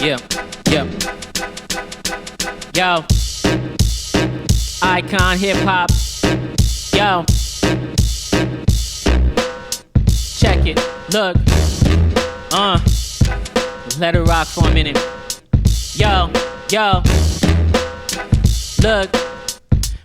Yeah, yeah. Yo, icon hip hop. Yo, check it. Look, let it rock for a minute. Yo, look.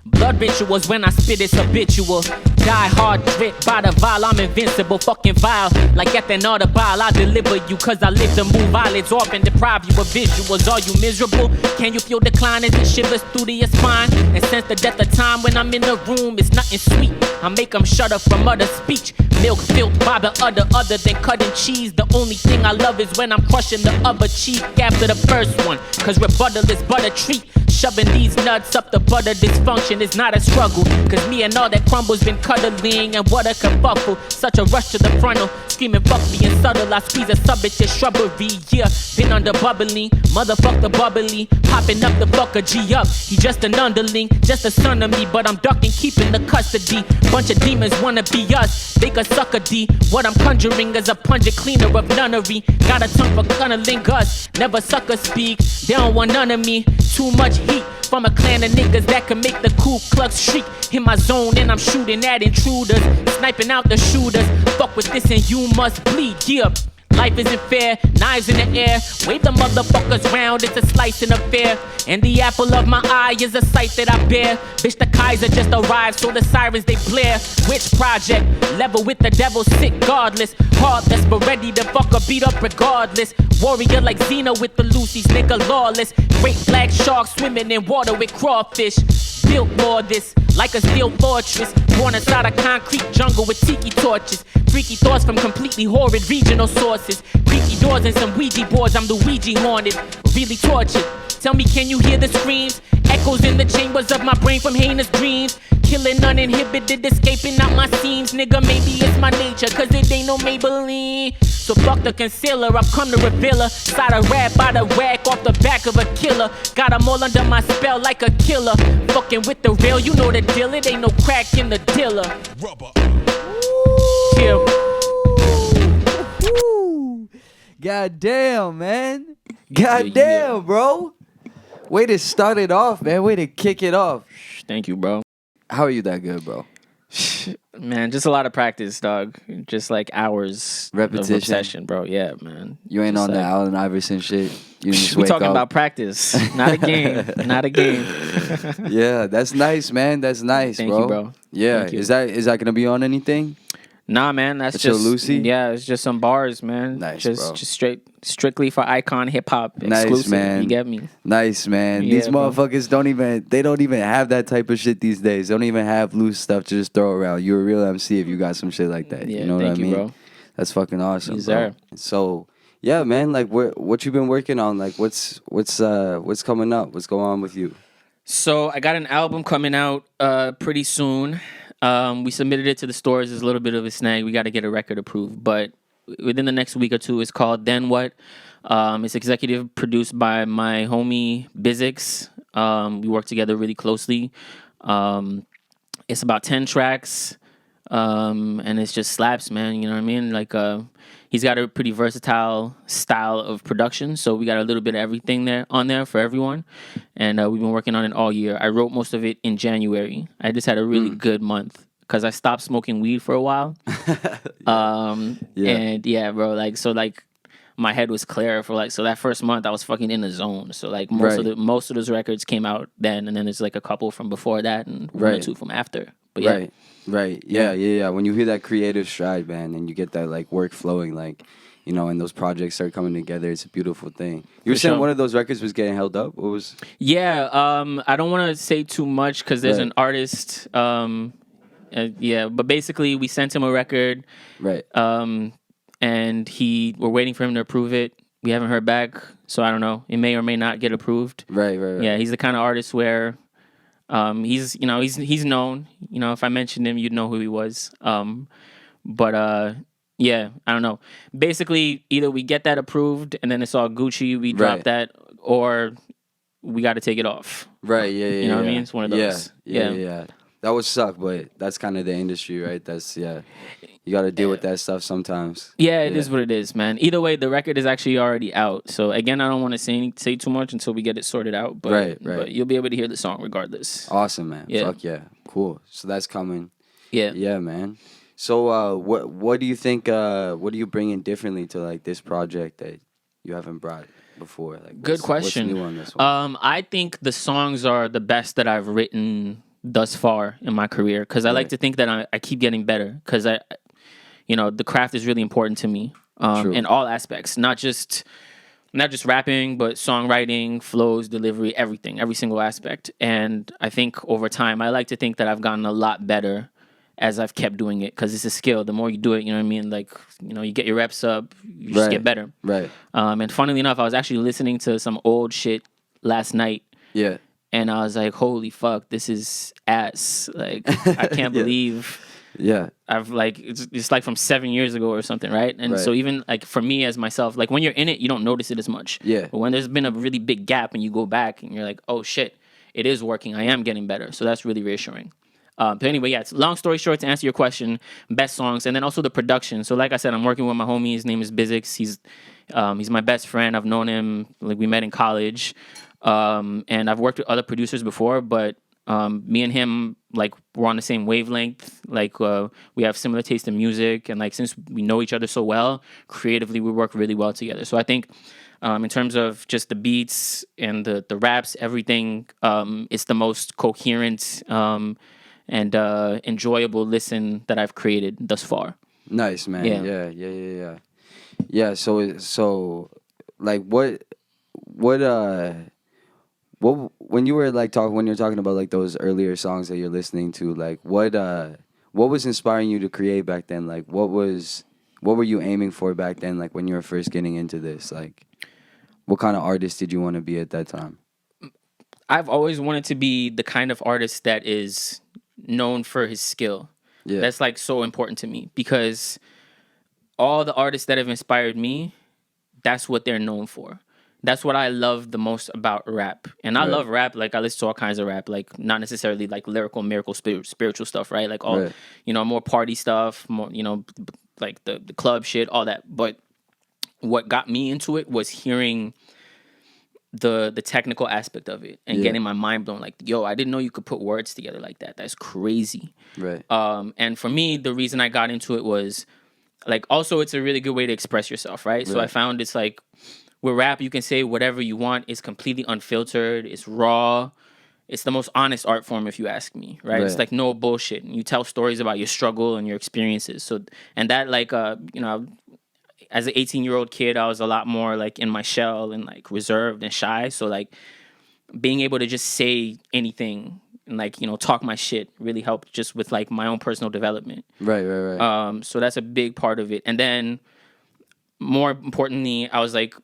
Blood rituals when I spit it's habitual. Die hard, drip by the vial, I'm invincible, fucking vile. Like at an audible, I deliver you, cause I live to move eyelids off and deprive you of visuals. Are you miserable? Can you feel decline as it shivers through to your spine? And sense the death of time when I'm in the room, it's nothing sweet. I make them shudder from utter speech. Milk filled by the other than cutting cheese. The only thing I love is when I'm crushing the other cheek after the first one, cause rebuttal is but a treat. Shoving these nuts up the butter dysfunction is not a struggle, cause me and all that crumbles been cuddling and what a kerfuffle. Such a rush to the frontal, screaming fuck being subtle. I squeeze a sub at your shrubbery, yeah. Been under bubbling, motherfuck the bubbly. Popping up the fucker G up, he just an underling, just a son of me. But I'm ducking, keeping the custody. Bunch of demons wanna be us, they could suck a D. What I'm conjuring is a pungent cleaner of nunnery. Got a tongue for cunnilingus, never sucker speak. They don't want none of me, too much heat from a clan of niggas that can make the Ku Klux shriek. In my zone and I'm shooting at intruders, sniping out the shooters. Fuck with this and you must bleed, yeah. Life isn't fair, knives in the air. Wave the motherfuckers round, it's a slicing affair. And the apple of my eye is a sight that I bear. Bitch, the Kaiser just arrived, so the sirens they blare. Which project? Level with the devil, sick, godless. Heartless, but ready to fuck or beat up regardless. Warrior like Xena with the Lucy's, nigga lawless. Great black shark swimming in water with crawfish. Built more this, like a steel fortress. Born inside a concrete jungle with tiki torches. Freaky thoughts from completely horrid regional sources. Creaky doors and some Ouija boards, I'm the Ouija haunted. Really tortured. Tell me, can you hear the screams? Echoes in the chambers of my brain from heinous dreams. Killing uninhibited, escaping out my seams. Nigga, maybe it's my nature, cause it ain't no Maybelline. So fuck the concealer, I've come to reveal her. Side a rap by the rack off the back of a killer. Got them all under my spell like a killer. Fucking with the real, you know the deal. It ain't no crack in the dealer. Rubber. Chill. God damn, man. God damn, bro. Way to start it off, man. Way to kick it off. Thank you, bro. How are you that good, bro? Man, just a lot of practice, dog. Just like hours repetition. Of obsession, bro. Yeah, man. You ain't just on like, the Allen Iverson shit. You just we wake talking up. about practice, not a game. Not a game. Yeah, that's nice, man. That's nice, Thank bro. you, bro. Yeah, Thank you. Is that gonna be on anything? Nah, man, that's It's just your Lucy? Yeah, it's just some bars, man. Nice, just bro. Strictly for icon hip hop Nice, exclusive. man. You get me? Nice, man. Yeah, These motherfuckers don't even have that type of shit these days. They don't even have loose stuff to just throw around. You're a real MC if you got some shit like that. Yeah, you know what I thank you, mean? bro. That's fucking awesome, Yes, bro. sir. So, yeah, man, like what you been working on? Like what's coming up? What's going on with you? So I got an album coming out pretty soon. We submitted it to the stores. There's a little bit of a snag. We got to get a record approved, but within the next week or two, it's called Then What. It's executive produced by my homie Bizix. We work together really closely. It's about 10 tracks, and it's just slaps, man. You know what I mean? Like, he's got a pretty versatile style of production, so we got a little bit of everything on there for everyone. And we've been working on it all year. I wrote most of it in January. I just had a really good month because I stopped smoking weed for a while. And yeah, bro, like my head was clear for so that first month I was fucking in the zone. So like most of those records came out then, and then there's like a couple from before that and one or two from after. But yeah. Right. Yeah. When you hear that creative stride, man, and you get that like work flowing, like, you know, and those projects start coming together, it's a beautiful thing. You were saying one of those records was getting held up? What was? Yeah. I don't want to say too much because there's an artist. But basically we sent him a record. Right. And we're waiting for him to approve it. We haven't heard back, so I don't know. It may or may not get approved. Right. Yeah, he's the kind of artist where he's known. You know, if I mentioned him, you'd know who he was. Yeah, I don't know. Basically, either we get that approved and then it's all Gucci, we drop that, or we got to take it off. Right. Yeah. You know what I mean? It's one of those. Yeah. That would suck, but that's kind of the industry, right? That's yeah. You got to deal with that stuff sometimes. Yeah, it is what it is, man. Either way, the record is actually already out. So again, I don't want to say too much until we get it sorted out. But Right. But you'll be able to hear the song regardless. Awesome, man. Yeah. Fuck yeah. Cool. So that's coming. Yeah. Yeah, man. So what do you think? What are you bringing differently to like this project that you haven't brought before? Like, Good question. What's new on this one? I think the songs are the best that I've written thus far in my career because I like to think that I keep getting better because the craft is really important to me in all aspects, not just rapping, but songwriting, flows, delivery, everything, every single aspect. And I think over time, I like to think that I've gotten a lot better as I've kept doing it because it's a skill. The more you do it, you know what I mean? Like, you get your reps up, you just get better. Right. And funnily enough, I was actually listening to some old shit last night. Yeah. And I was like, holy fuck, this is ass. Like, I can't believe... Yeah. I've like it's like from 7 years ago or something, right? And so even like for me as myself, like when you're in it, you don't notice it as much. Yeah. But when there's been a really big gap and you go back and you're like, oh shit, it is working. I am getting better. So that's really reassuring. But anyway, yeah. It's long story short, to answer your question, best songs and then also the production. So like I said, I'm working with my homie. His name is Bizix. He's my best friend. I've known him like we met in college, and I've worked with other producers before, but. Me and him, like, we're on the same wavelength. Like, we have similar taste in music. And, like, since we know each other so well, creatively, we work really well together. So I think in terms of just the beats and the raps, everything, it's the most coherent and enjoyable listen that I've created thus far. Nice, man. Yeah. Yeah, so, like, what when you were like when you're talking about like those earlier songs that you're listening to, like what was inspiring you to create back then? Like what were you aiming for back then? Like when you were first getting into this, like what kind of artist did you want to be at that time? I've always wanted to be the kind of artist that is known for his skill. Yeah. That's like so important to me because all the artists that have inspired me, that's what they're known for. That's what I love the most about rap. And I love rap. Like, I listen to all kinds of rap. Like, not necessarily, like, lyrical, miracle, spiritual stuff, right? Like, all, more party stuff, more, like, the club shit, all that. But what got me into it was hearing the technical aspect of it and getting my mind blown. Like, yo, I didn't know you could put words together like that. That's crazy. Right. And for me, the reason I got into it was, like, also, it's a really good way to express yourself, right? So I found it's, like... With rap, you can say whatever you want. It's completely unfiltered. It's raw. It's the most honest art form, if you ask me, right? It's like no bullshit. And you tell stories about your struggle and your experiences. So, and that, like, as an 18-year-old kid, I was a lot more, like, in my shell and, like, reserved and shy. So, like, being able to just say anything and, like, talk my shit really helped just with, like, my own personal development. Right. So that's a big part of it. And then, more importantly, I was like,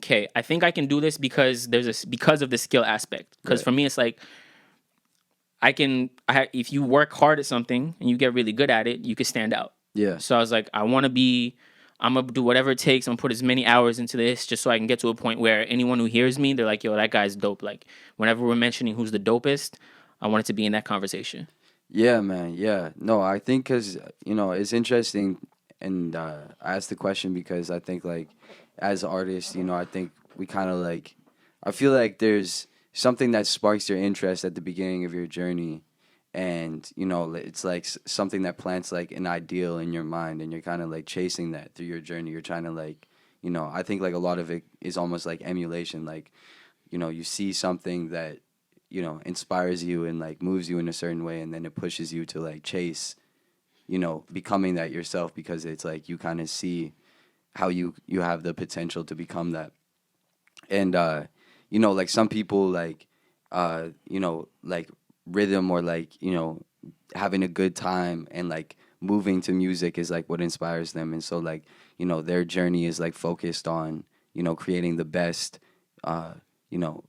okay, I think I can do this because because of the skill aspect. Because for me, it's like if you work hard at something and you get really good at it, you can stand out. Yeah. So I was like, I'm gonna do whatever it takes. I'm gonna put as many hours into this just so I can get to a point where anyone who hears me, they're like, yo, that guy's dope. Like whenever we're mentioning who's the dopest, I want it to be in that conversation. Yeah, man. Yeah. No, I think because it's interesting, and I asked the question because I think like. As artists, I think we kind of like, I feel like there's something that sparks your interest at the beginning of your journey. And, it's like something that plants like an ideal in your mind and you're kind of like chasing that through your journey. You're trying to like, I think like a lot of it is almost like emulation. Like, you see something that, inspires you and like moves you in a certain way. And then it pushes you to like chase, becoming that yourself because it's like you kind of see how you have the potential to become that. And like some people like like rhythm or like having a good time and like moving to music is like what inspires them. And so like their journey is like focused on creating the best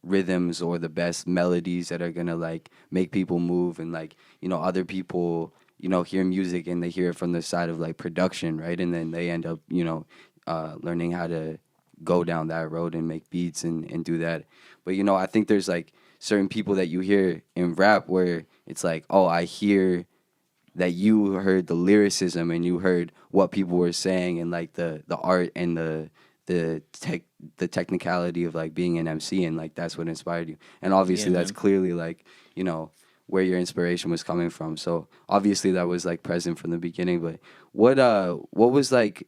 rhythms or the best melodies that are gonna like make people move. And like other people hear music and they hear it from the side of like production, right? And then they end up learning how to go down that road and make beats and do that. But I think there's like certain people that you hear in rap where it's like, oh, I hear that you heard the lyricism and you heard what people were saying and like the art and the tech the technicality of like being an MC, and like that's what inspired you. And Yeah, obviously that's man. clearly like, you know, where your inspiration was coming from. So obviously that was like present from the beginning. But what was like,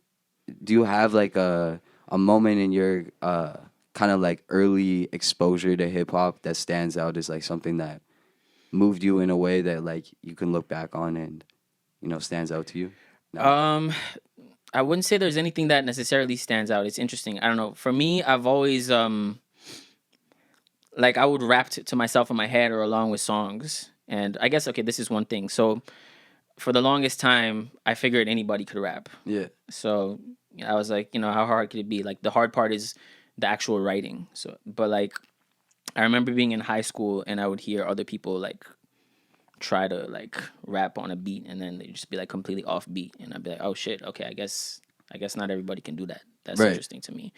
do you have like a moment in your kind of like early exposure to hip hop that stands out as like something that moved you in a way that like you can look back on and, you know, stands out to you now? Um, I wouldn't say there's anything that necessarily stands out. It's interesting. I don't know. For me, I've always like I would rap to myself in my head or along with songs. And I guess okay, this is one thing. So for the longest time, I figured anybody could rap. Yeah. So I was like, how hard could it be? Like the hard part is the actual writing. So, but like I remember being in high school and I would hear other people like try to like rap on a beat and then they just be like completely off beat and I'd be like, oh shit, okay, I guess not everybody can do that. That's Right. interesting to me.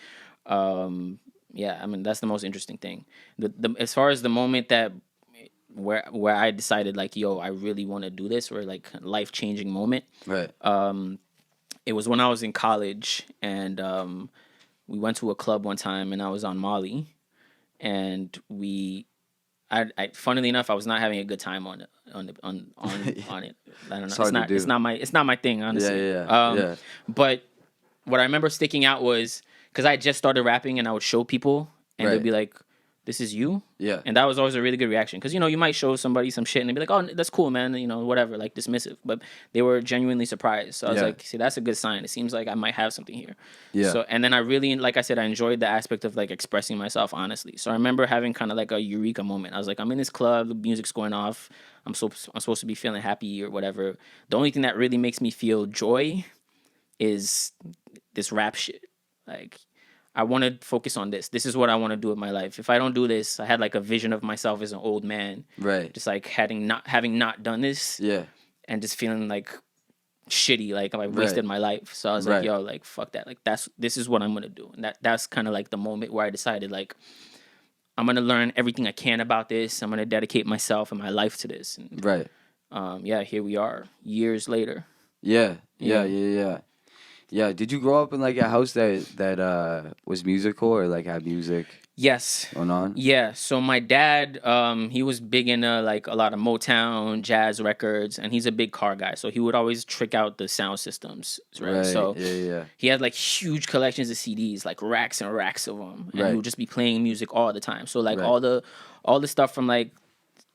Yeah, I mean that's the most interesting thing. The as far as the moment that where I decided like, yo, I really want to do this, or like life changing moment. Right. It was when I was in college and we went to a club one time and I was on Molly and I funnily enough, I was not having a good time on it. On it. I don't know. It's hard to do. It's not my thing, honestly. Yeah. But what I remember sticking out was because I just started rapping and I would show people and Right. they'd be like, "This is you." Yeah. And that was always a really good reaction because you might show somebody some shit and they'd be like, "Oh, that's cool, man," whatever, like dismissive. But they were genuinely surprised. So I was Yeah. like, "See, that's a good sign. It seems like I might have something here." Yeah. So and then I really, like I said, I enjoyed the aspect of like expressing myself honestly. So I remember having kind of like a eureka moment. I was like, I'm in this club, the music's going off. I'm supposed to be feeling happy or whatever. The only thing that really makes me feel joy is this rap shit. Like I want to focus on this. This is what I want to do with my life. If I don't do this, I had like a vision of myself as an old man, Right. just like having not done this Yeah. and just feeling like shitty, like I wasted Right. my life. So I was Right. like, yo, like fuck that. Like this is what I'm gonna do. And that's kind of like the moment where I decided like I'm gonna learn everything I can about this. I'm gonna dedicate myself and my life to this. And Right. yeah, here we are, years later. Yeah. Yeah. Yeah. Did you grow up in like a house that was musical or like had music Yes. going on? Yeah, so my dad, he was big into like a lot of Motown, jazz records, and he's a big car guy. So he would always trick out the sound systems, right? So Yeah. he had like huge collections of CDs, like racks and racks of them, and Right. he would just be playing music all the time. So like Right. all the stuff from like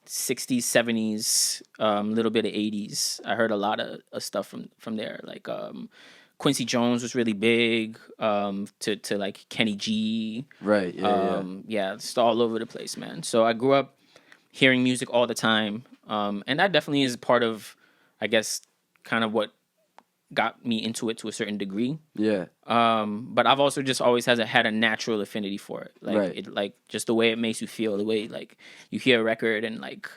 60s, 70s, little bit of 80s. I heard a lot of stuff from there, like Quincy Jones was really big, to like Kenny G. Right. Yeah, it's all over the place, man. So I grew up hearing music all the time, and that definitely is part of, I guess, kind of what got me into it to a certain degree. Yeah. But I've also just always had a natural affinity for it, like Right. it, like just the way it makes you feel, the way like you hear a record and like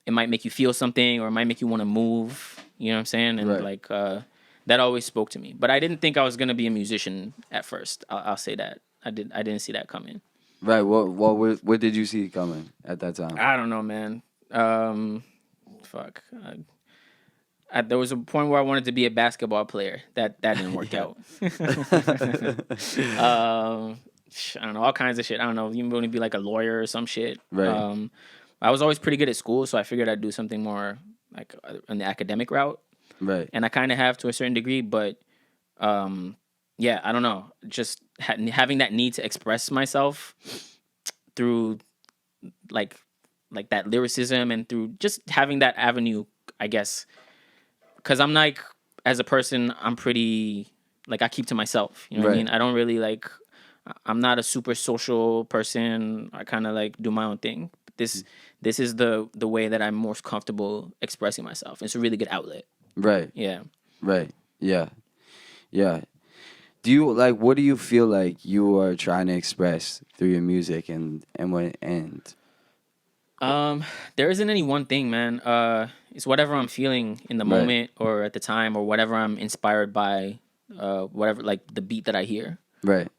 it might make you feel something or it might make you want to move. You know what I'm saying? And Right. like that always spoke to me. But I didn't think I was gonna be a musician at first. I'll say that I didn't see that coming. Right. What did you see coming at that time? I don't know, man. Fuck. There was a point where I wanted to be a basketball player. That didn't work out. I don't know, all kinds of shit. I don't know. You want to be like a lawyer or some shit. Right. I was always pretty good at school, so I figured I'd do something more like in the academic route. Right. And I kind of have to a certain degree, but yeah, I don't know. Just having that need to express myself through like that lyricism and through just having that avenue, I guess. Because I'm like, as a person, I'm pretty like I keep to myself. You know what I Right. mean? I don't really like. I'm not a super social person. I kind of like do my own thing. This is the way that I'm most comfortable expressing myself. It's a really good outlet. Right. Yeah. Right. Yeah. Yeah. Do you like? What do you feel like you are trying to express through your music and There isn't any one thing, man. It's whatever I'm feeling in the Right. moment or at the time or whatever I'm inspired by. Whatever, like the beat that I hear. Right.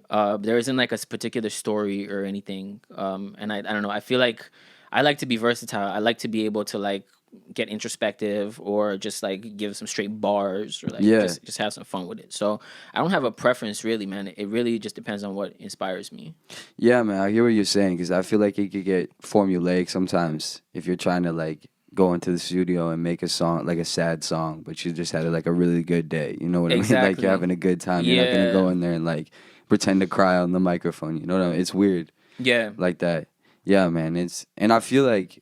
There isn't like a particular story or anything. And I don't know. I feel like I like to be versatile. I like to be able to like get introspective or just like give some straight bars or like Yeah. just have some fun with it. So I don't have a preference really, man. It really just depends on what inspires me. Yeah, man, I hear what you're saying because I feel like it could get formulaic sometimes if you're trying to like go into the studio and make a song like a sad song, but you just had like a really good day. You know what I mean? Like Exactly. you're having a good time. You're not gonna go Yeah. in there and like pretend to cry on the microphone. You know what I mean? It's weird Yeah. like that. Yeah, man. And I feel like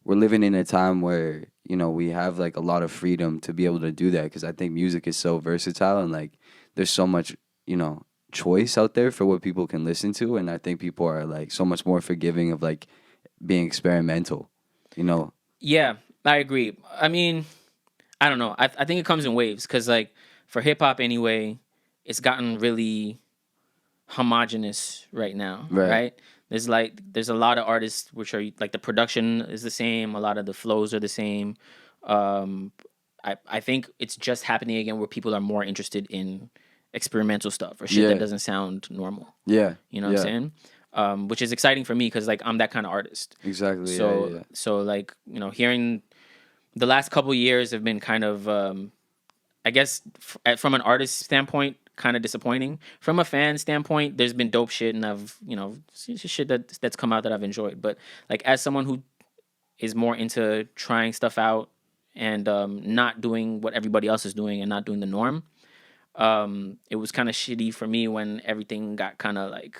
we're living in a time where we have like a lot of freedom to be able to do that because I think music is so versatile and like there's so much choice out there for what people can listen to, and I think people are like so much more forgiving of like being experimental, you know. Yeah, I agree. I mean, I don't know. I think it comes in waves because, like, for hip hop anyway, it's gotten really homogenous right now, Right. right? There's a lot of artists which are like the production is the same, a lot of the flows are the same. Um, I think it's just happening again where people are more interested in experimental stuff or shit Yeah. that doesn't sound normal. Yeah. You know what I'm saying? Which is exciting for me because like I'm that kind of artist. Exactly. So Yeah. so like hearing the last couple years have been kind of I guess from an artist standpoint kind of disappointing. From a fan standpoint, there's been dope shit and I've shit that's come out that I've enjoyed. But like as someone who is more into trying stuff out and not doing what everybody else is doing and not doing the norm, it was kind of shitty for me when everything got kind of like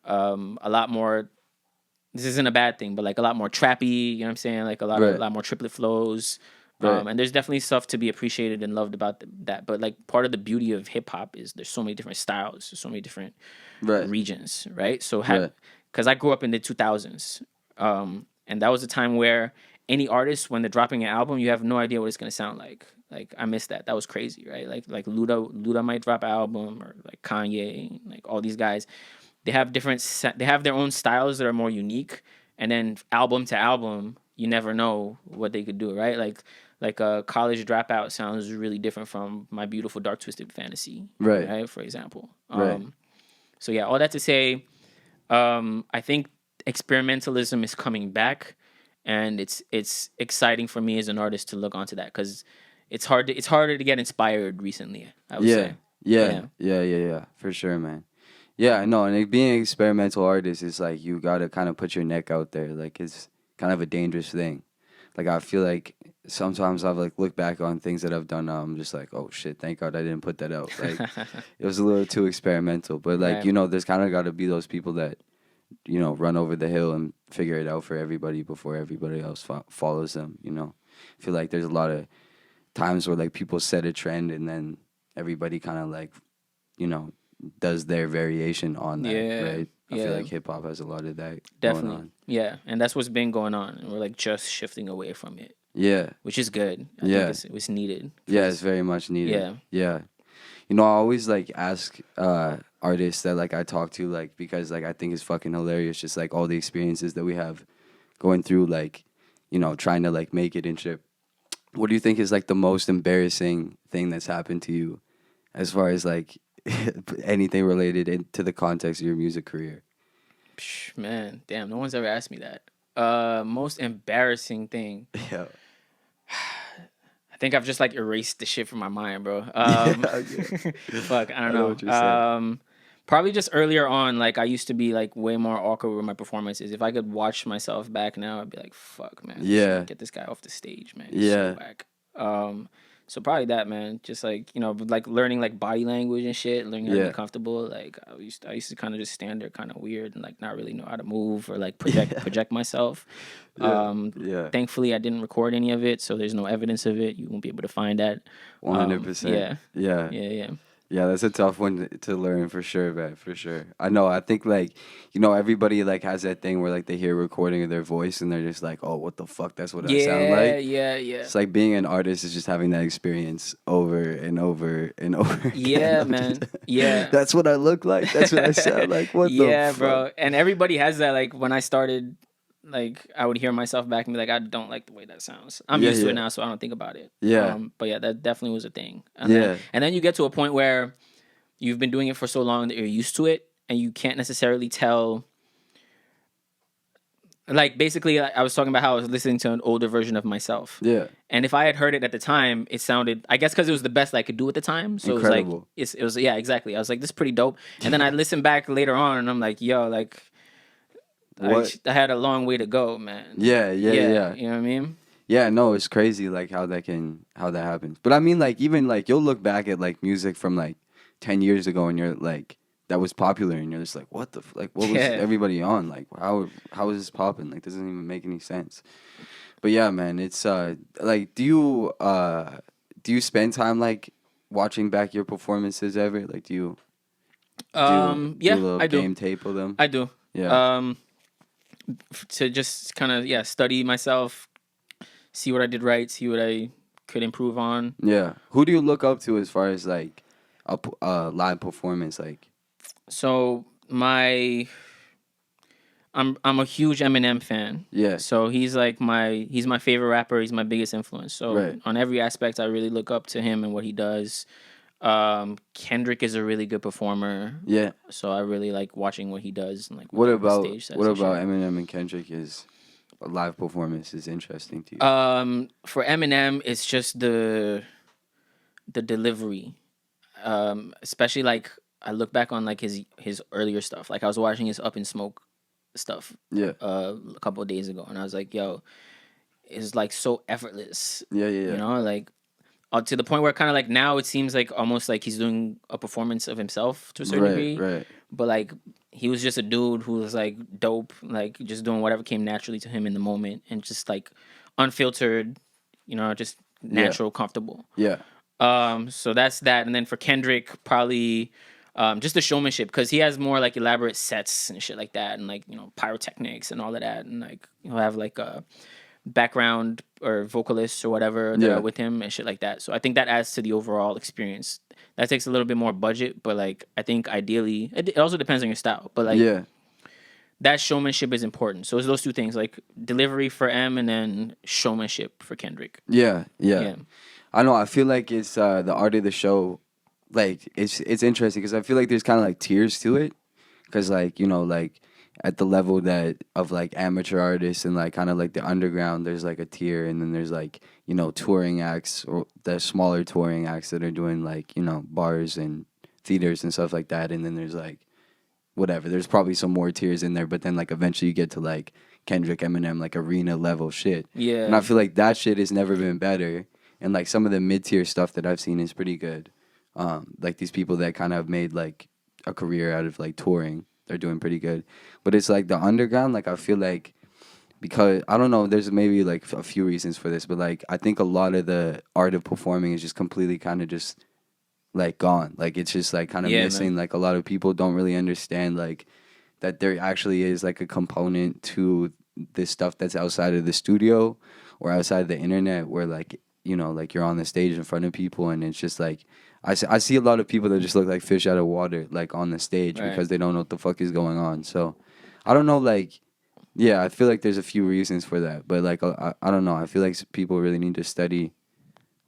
a lot more. This isn't a bad thing, but like a lot more trappy. You know what I'm saying? Like a Right. lot more triplet flows. Right. And there's definitely stuff to be appreciated and loved about that. But like part of the beauty of hip hop is there's so many different styles, there's so many different Right. regions, right? So Right. because I grew up in the 2000s, and that was a time where any artist when they're dropping an album, you have no idea what it's gonna sound like. Like I missed that. That was crazy, right? Like Luda might drop an album or like Kanye, like all these guys. They have they have their own styles that are more unique, and then album to album, you never know what they could do, right? Like a College Dropout sounds really different from My Beautiful Dark Twisted Fantasy, Right. for example. Right. So yeah, all that to say, I think experimentalism is coming back, and it's exciting for me as an artist to look onto that because it's harder to get inspired recently. I would Yeah. say. Yeah. For sure, man. Yeah, I know. And like, being an experimental artist is like you gotta kind of put your neck out there. Like it's kind of a dangerous thing. Like I feel like sometimes I've like looked back on things that I've done. Now I'm just like, oh shit, thank God I didn't put that out. Like it was a little too experimental. But like Right. there's kind of got to be those people that run over the hill and figure it out for everybody before everybody else follows them. I feel like there's a lot of times where like people set a trend and then everybody kind of like you know does their variation on that, Yeah, right? I feel yeah. like hip hop has a lot of that Definitely. going on. Yeah, and that's what's been going on. And we're like just shifting away from it, Yeah, which is good. I Yeah. think it was needed. yeah, it's very much needed. Yeah. Yeah. I always like ask artists that like I talk to like because like I think it's fucking hilarious just like all the experiences that we have going through like trying to like make it and shit. What do you think is like the most embarrassing thing that's happened to you as far as like anything related to the context of your music career? Psh, man, damn, no one's ever asked me that. Most embarrassing thing. Yeah. I think I've just like erased the shit from my mind, bro. Fuck, I don't know know. what you're saying. Probably just earlier on, like I used to be like way more awkward with my performances. If I could watch myself back now, I'd be like, "Fuck, man, Yeah. get this guy off the stage, man." He's Yeah. so whack. So probably that, man. Just like like learning like body language and shit, learning how to Yeah. be comfortable. Like I used to kind of just stand there, kind of weird, and like not really know how to move or like project myself. Yeah. Thankfully, I didn't record any of it, so there's no evidence of it. You won't be able to find that. 100%. Yeah, Yeah. yeah. Yeah, that's a tough one to learn for sure, man, for sure. I know. I think like, everybody like has that thing where like they hear a recording of their voice and they're just like, "Oh, what the fuck? That's what I sound like." Yeah. It's like being an artist is just having that experience over and over and over again. Yeah, of man. just- Yeah. That's what I look like. That's what I sound like. What the Yeah, fuck? bro. And everybody has that. Like when I started, like I would hear myself back and be like, I don't like the way that sounds. I'm Yeah, used to yeah. it now, so I don't think about it. Yeah. But yeah, that definitely was a thing. Yeah. And then you get to a point where you've been doing it for so long that you're used to it, and you can't necessarily tell. Like basically, I was talking about how I was listening to an older version of myself. Yeah. And if I had heard it at the time, it sounded, I guess, because it was the best I could do at the time. So Incredible. it was like, it was, yeah, exactly. I was like, this is pretty dope. And then I listened back later on, and I'm like, yo, like, I had a long way to go, man. Yeah. You know what I mean? Yeah, no, it's crazy like how that happens. But I mean, like, even like you'll look back at like music from like 10 years ago, and you're like, that was popular, and you're just like, what the like, what was everybody on? Like, how is this popping? Like, doesn't even make any sense. But yeah, man, it's like, do you spend time like watching back your performances ever? Like, do you do a little I do. game tape of them? I do. Yeah. To just kind of study myself, see what I did right, see what I could improve on. Yeah. Who do you look up to as far as like a live performance? Like, so I'm a huge Eminem fan. yeah. So he's my favorite rapper. He's my biggest influence. So Right. on every aspect, I really look up to him and what he does. Kendrick is a really good performer. Yeah. So I really like watching what he does. And like What the about stage sets what and shit. about Eminem and Kendrick? Is a live performance is interesting to you? For Eminem, it's just the delivery. Especially like I look back on like his earlier stuff. Like I was watching his Up in Smoke stuff Yeah. a couple of days ago, and I was like, yo, it's like so effortless. Yeah. You know, like to the point where kind of like now it seems like almost like he's doing a performance of himself to a certain degree. Right. But like he was just a dude who was like dope, like just doing whatever came naturally to him in the moment, and just like unfiltered, you know, just natural, comfortable. Yeah. So that's that, and then for Kendrick, probably just the showmanship, because he has more like elaborate sets and shit like that, and like, you know, pyrotechnics and all of that, and like he'll have like a background or vocalists or whatever that are with him and shit like that. So I think that adds to the overall experience. That takes a little bit more budget, but like I think ideally it also depends on your style. But like that showmanship is important. So it's those two things, like delivery for M and then showmanship for Kendrick. Yeah. I know. I feel like it's the art of the show. Like it's interesting because I feel like there's kind of like tiers to it, because like, you know, like at the level that of like amateur artists and like kind of like the underground, there's like a tier, and then there's like, you know, touring acts or the smaller touring acts that are doing like, you know, bars and theaters and stuff like that, and then there's like whatever. There's probably some more tiers in there, but then like eventually you get to like Kendrick, Eminem, like arena level shit. Yeah. And I feel like that shit has never been better. And like some of the mid tier stuff that I've seen is pretty good. Like these people that kind of made like a career out of like touring, they're doing pretty good. But it's like the underground, like I feel like, because I don't know, there's maybe like a few reasons for this, but like I think a lot of the art of performing is just completely kind of just like gone. Like it's just like kind of missing. Man. Like a lot of people don't really understand like that there actually is like a component to this stuff that's outside of the studio or outside of the internet, where like, you know, like you're on the stage in front of people, and it's just like I see a lot of people that just look like fish out of water, like on the stage, because they don't know what the fuck is going on. So I don't know, like, yeah, I feel like there's a few reasons for that, but like I don't know. I feel like people really need to study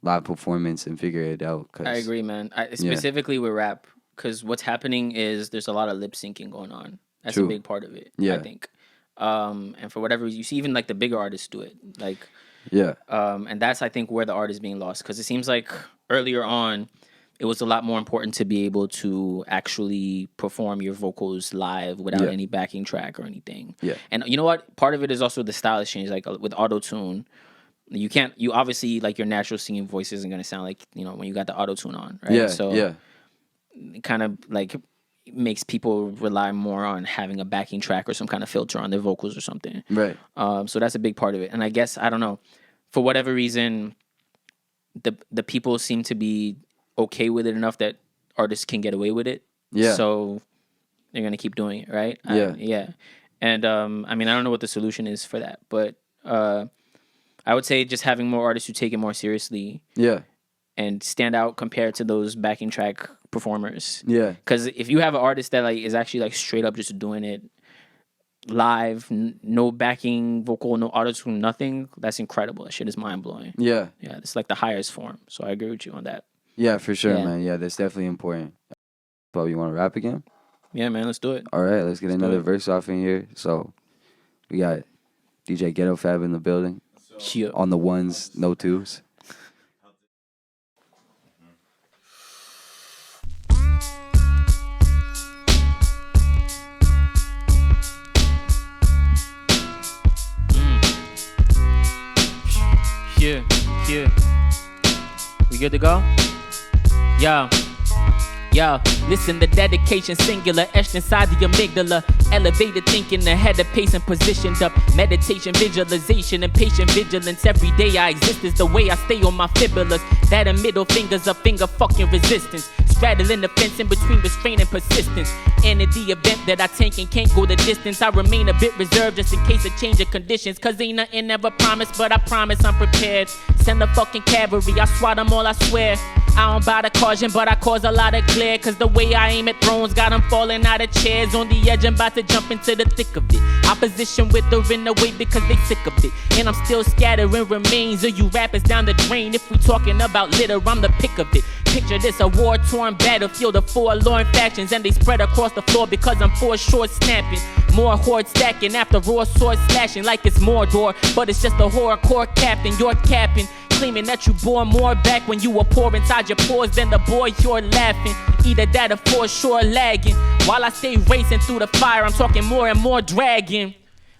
live performance and figure it out. I agree, man. Specifically with rap, because what's happening is there's a lot of lip syncing going on. That's a big part of it, I think. And for whatever reason, you see even like the bigger artists do it, like. Yeah. And that's, I think, where the art is being lost, because it seems like earlier on it was a lot more important to be able to actually perform your vocals live without any backing track or anything. Yeah. And you know what? Part of it is also the style has changed. Like with auto-tune, you obviously, like, your natural singing voice isn't going to sound like, you know, when you got the auto-tune on, right? It kind of like makes people rely more on having a backing track or some kind of filter on their vocals or something. Right. So that's a big part of it. And I guess, I don't know, for whatever reason, the people seem to be okay with it enough that artists can get away with it. Yeah. So they're going to keep doing it, right? Yeah. And I mean, I don't know what the solution is for that, but I would say just having more artists who take it more seriously. Yeah. And stand out compared to those backing track performers. Yeah. Because if you have an artist that like is actually like straight up just doing it live, no backing vocal, no auto-tune, nothing, that's incredible. That shit is mind-blowing. Yeah. It's like the highest form. So I agree with you on that. Yeah, for sure, man. Yeah, that's definitely important. But you want to rap again? Yeah, man, let's do it. All right, let's get do another it. verse off in here. So we got DJ Ghettofab in the building Yeah. on the ones, no twos. Yeah, yeah. We good to go? Yo. Yo, listen, the dedication singular, etched inside the amygdala. Elevated thinking ahead of pace and positioned up. Meditation, visualization, and patient vigilance. Every day I exist is the way I stay on my fibulas. That and middle fingers, a finger fucking resistance. Straddling the fence in between restraint and persistence. And in the event that I tank and can't go the distance, I remain a bit reserved just in case of change of conditions. Cause ain't nothing ever promised, but I promise I'm prepared. Send the fucking cavalry, I swat them all, I swear. I don't buy the caution, but I cause a lot of glare. Cause the way I aim at thrones got them falling out of chairs. On the edge, I'm about to jump into the thick of it. Opposition withering away because they sick of it. And I'm still scattering remains of you rappers down the drain. If we talking about litter, I'm the pick of it. Picture this, a war-torn battlefield of forlorn factions. And they spread across the floor because I'm foreshore snapping. More horde stacking after raw sword slashing like it's Mordor. But it's just a horrorcore captain, you're capping. Claiming that you bore more back when you were poor inside your pores than the boy you're laughing. Either that or for sure lagging. While I stay racing through the fire, I'm talking more and more dragging.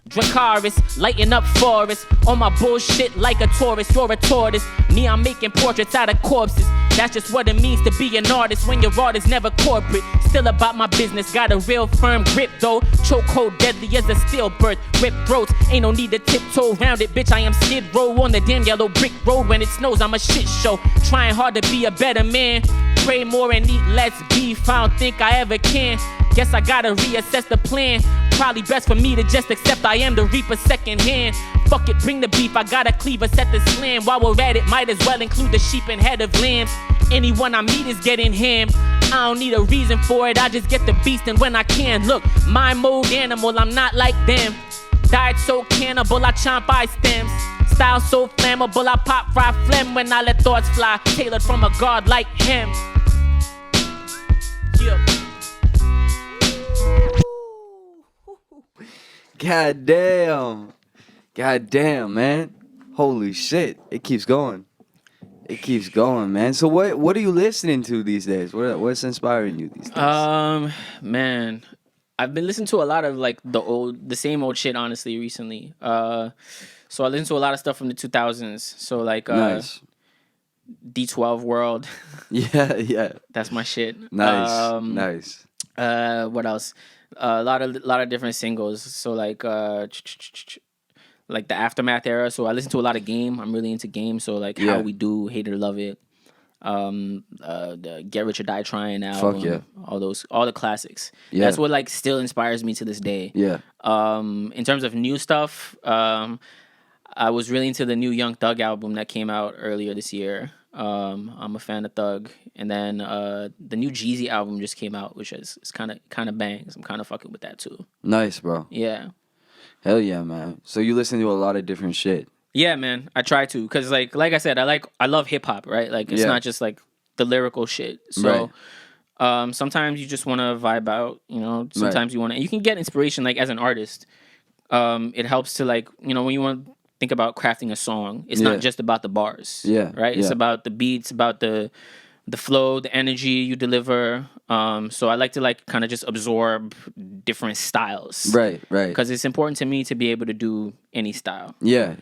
Dracaris, lighting up forests. On my bullshit like a tourist, you're a tortoise. Me, I'm making portraits out of corpses. That's just what it means to be an artist when your art is never corporate. Still about my business, got a real firm grip though. Chokehold deadly as a stillbirth. Rip throats, ain't no need to tiptoe round it. Bitch, I am skid row on the damn yellow brick road. When it snows, I'm a shit show. Trying hard to be a better man. Pray more and eat less beef. I don't think I ever can. Guess I gotta reassess the plan. Probably best for me to just accept I am the reaper secondhand. Fuck it, bring the beef, I got a cleaver, set the slam. While we're at it, might as well include the sheep and head of lambs. Anyone I meet is getting ham. I don't need a reason for it, I just get the beast and when I can. Look, my mode animal, I'm not like them. Diet so cannibal, I chomp eye stems. Style so flammable, I pop fry phlegm when I let thoughts fly. Tailored from a god like him. Yeah. God damn. God damn, man. Holy shit. It keeps going. It keeps going, man. So what are you listening to these days? What's inspiring you these days? Man, I've been listening to a lot of like the same old shit honestly recently. So I listen to a lot of stuff from the 2000s. So like Nice. D12 World. Yeah. That's my shit. Nice. Nice. What else? A lot of different singles. So like the Aftermath era. So I listen to a lot of Game. I'm really into Game. So like How We Do, Hate It or Love It. The Get Rich or Die Trying album. Fuck yeah. All the classics. Yeah. That's what like still inspires me to this day. Yeah. In terms of new stuff, I was really into the new Young Thug album that came out earlier this year. I'm a fan of Thug, and then the new Jeezy album just came out, which is kind of bangs. I'm kind of fucking with that too. Nice, bro. Yeah. Hell yeah, man. So you listen to a lot of different shit. Yeah, man. I try to, cause like I said, I love hip hop, right? Like it's not just like the lyrical shit. So sometimes you just want to vibe out, you know. Sometimes you can get inspiration like as an artist. It helps to like, you know, when you want to think about crafting a song, it's not just about the bars. Yeah. Right? It's about the beats, about the flow, the energy you deliver. So I like to like kind of just absorb different styles. Right. Because it's important to me to be able to do any style. Yeah,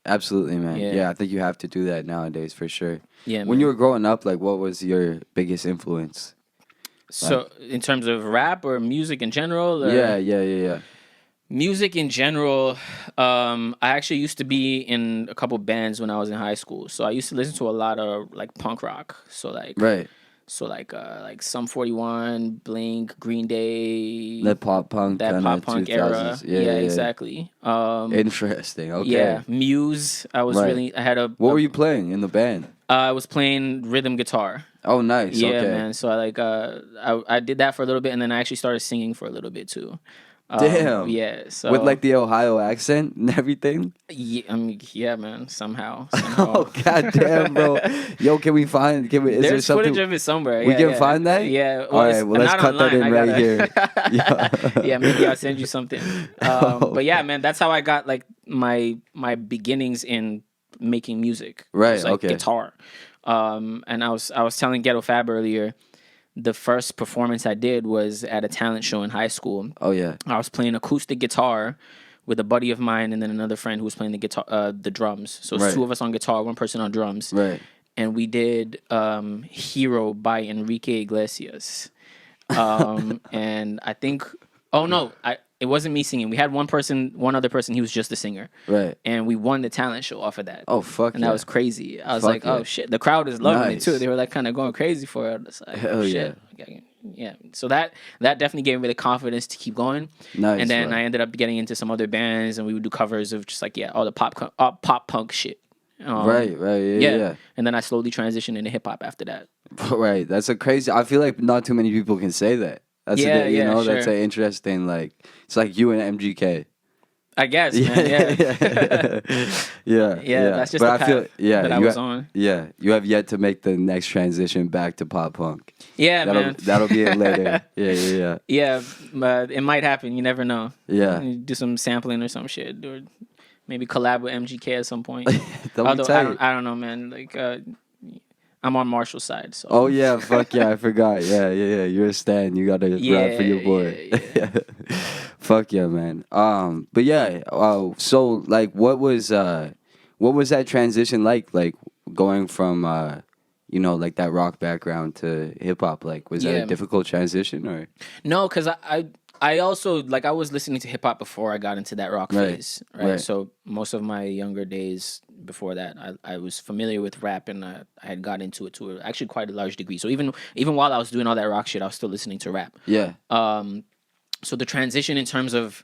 absolutely, man. Yeah. Yeah, I think you have to do that nowadays for sure. Yeah, When man. you were growing up, like, what was your biggest influence? So in terms of rap or music in general? Or? Yeah. Music in general, I actually used to be in a couple bands when I was in high school. So I used to listen to a lot of like punk rock. So like Sum 41, Blink, Green Day, That pop punk, that pop punk era. 2000s. Yeah, exactly. Interesting. Okay. Yeah, Muse. I had a. What were you playing in the band? I was playing rhythm guitar. Oh, nice. Yeah, okay. man. So I did that for a little bit, and then I actually started singing for a little bit too. Damn. Yeah. So With like the Ohio accent and everything. yeah, I mean, yeah, man. Somehow. Oh goddamn, bro. Yo, can we find? Is there There's something footage of it somewhere. we Yeah, can yeah. find that? Yeah. All right. Well, let's not cut that online. in right here. Yeah, maybe I'll send you something. But yeah, man, that's how I got like my beginnings in making music. Right, It was, like, okay. guitar. And I was telling Ghettofab earlier, the first performance I did was at a talent show in high school. Oh yeah. I was playing acoustic guitar with a buddy of mine and then another friend who was playing the guitar, the drums. So it's Right. two of us on guitar, one person on drums. Right. And we did Hero by Enrique Iglesias. And I think, it wasn't me singing. We had one other person, he was just a singer. Right. And we won the talent show off of that. Oh fuck. And that was crazy. I was Fuck like, yeah. oh shit. The crowd is loving Nice. it too. They were like kind of going crazy for it. It's like, Hell oh, shit. Yeah. So that definitely gave me the confidence to keep going. Nice. And then bro. I ended up getting into some other bands, and we would do covers of just like all the pop punk shit. Right. Yeah. And then I slowly transitioned into hip hop after that. Right. That's a crazy. I feel like not too many people can say that. That's Yeah, you know, sure. that's an interesting. Like it's like you and MGK. I guess, man. Yeah. Yeah. That's just But the I feel path yeah. that I you was ha- on. Yeah. You have yet to make the next transition back to pop punk. Yeah, man. That'll be it later. Yeah. Yeah, but it might happen. You never know. Yeah. You do some sampling or some shit, or maybe collab with MGK at some point. That'll be Although tight. I don't know, man. Like I'm on Marshall's side, so. Oh yeah, fuck yeah, I forgot. Yeah. You're a stan. You gotta rap for your boy. Yeah. Fuck yeah, man. But yeah. So like, what was that transition like? Like going from like that rock background to hip hop. Like, was that Yeah. a difficult transition or? No, because I also like I was listening to hip hop before I got into that rock Right, phase, right? right. So most of my younger days before that, I was familiar with rap and I had got into it to actually quite a large degree. So even while I was doing all that rock shit, I was still listening to rap. Yeah. So the transition in terms of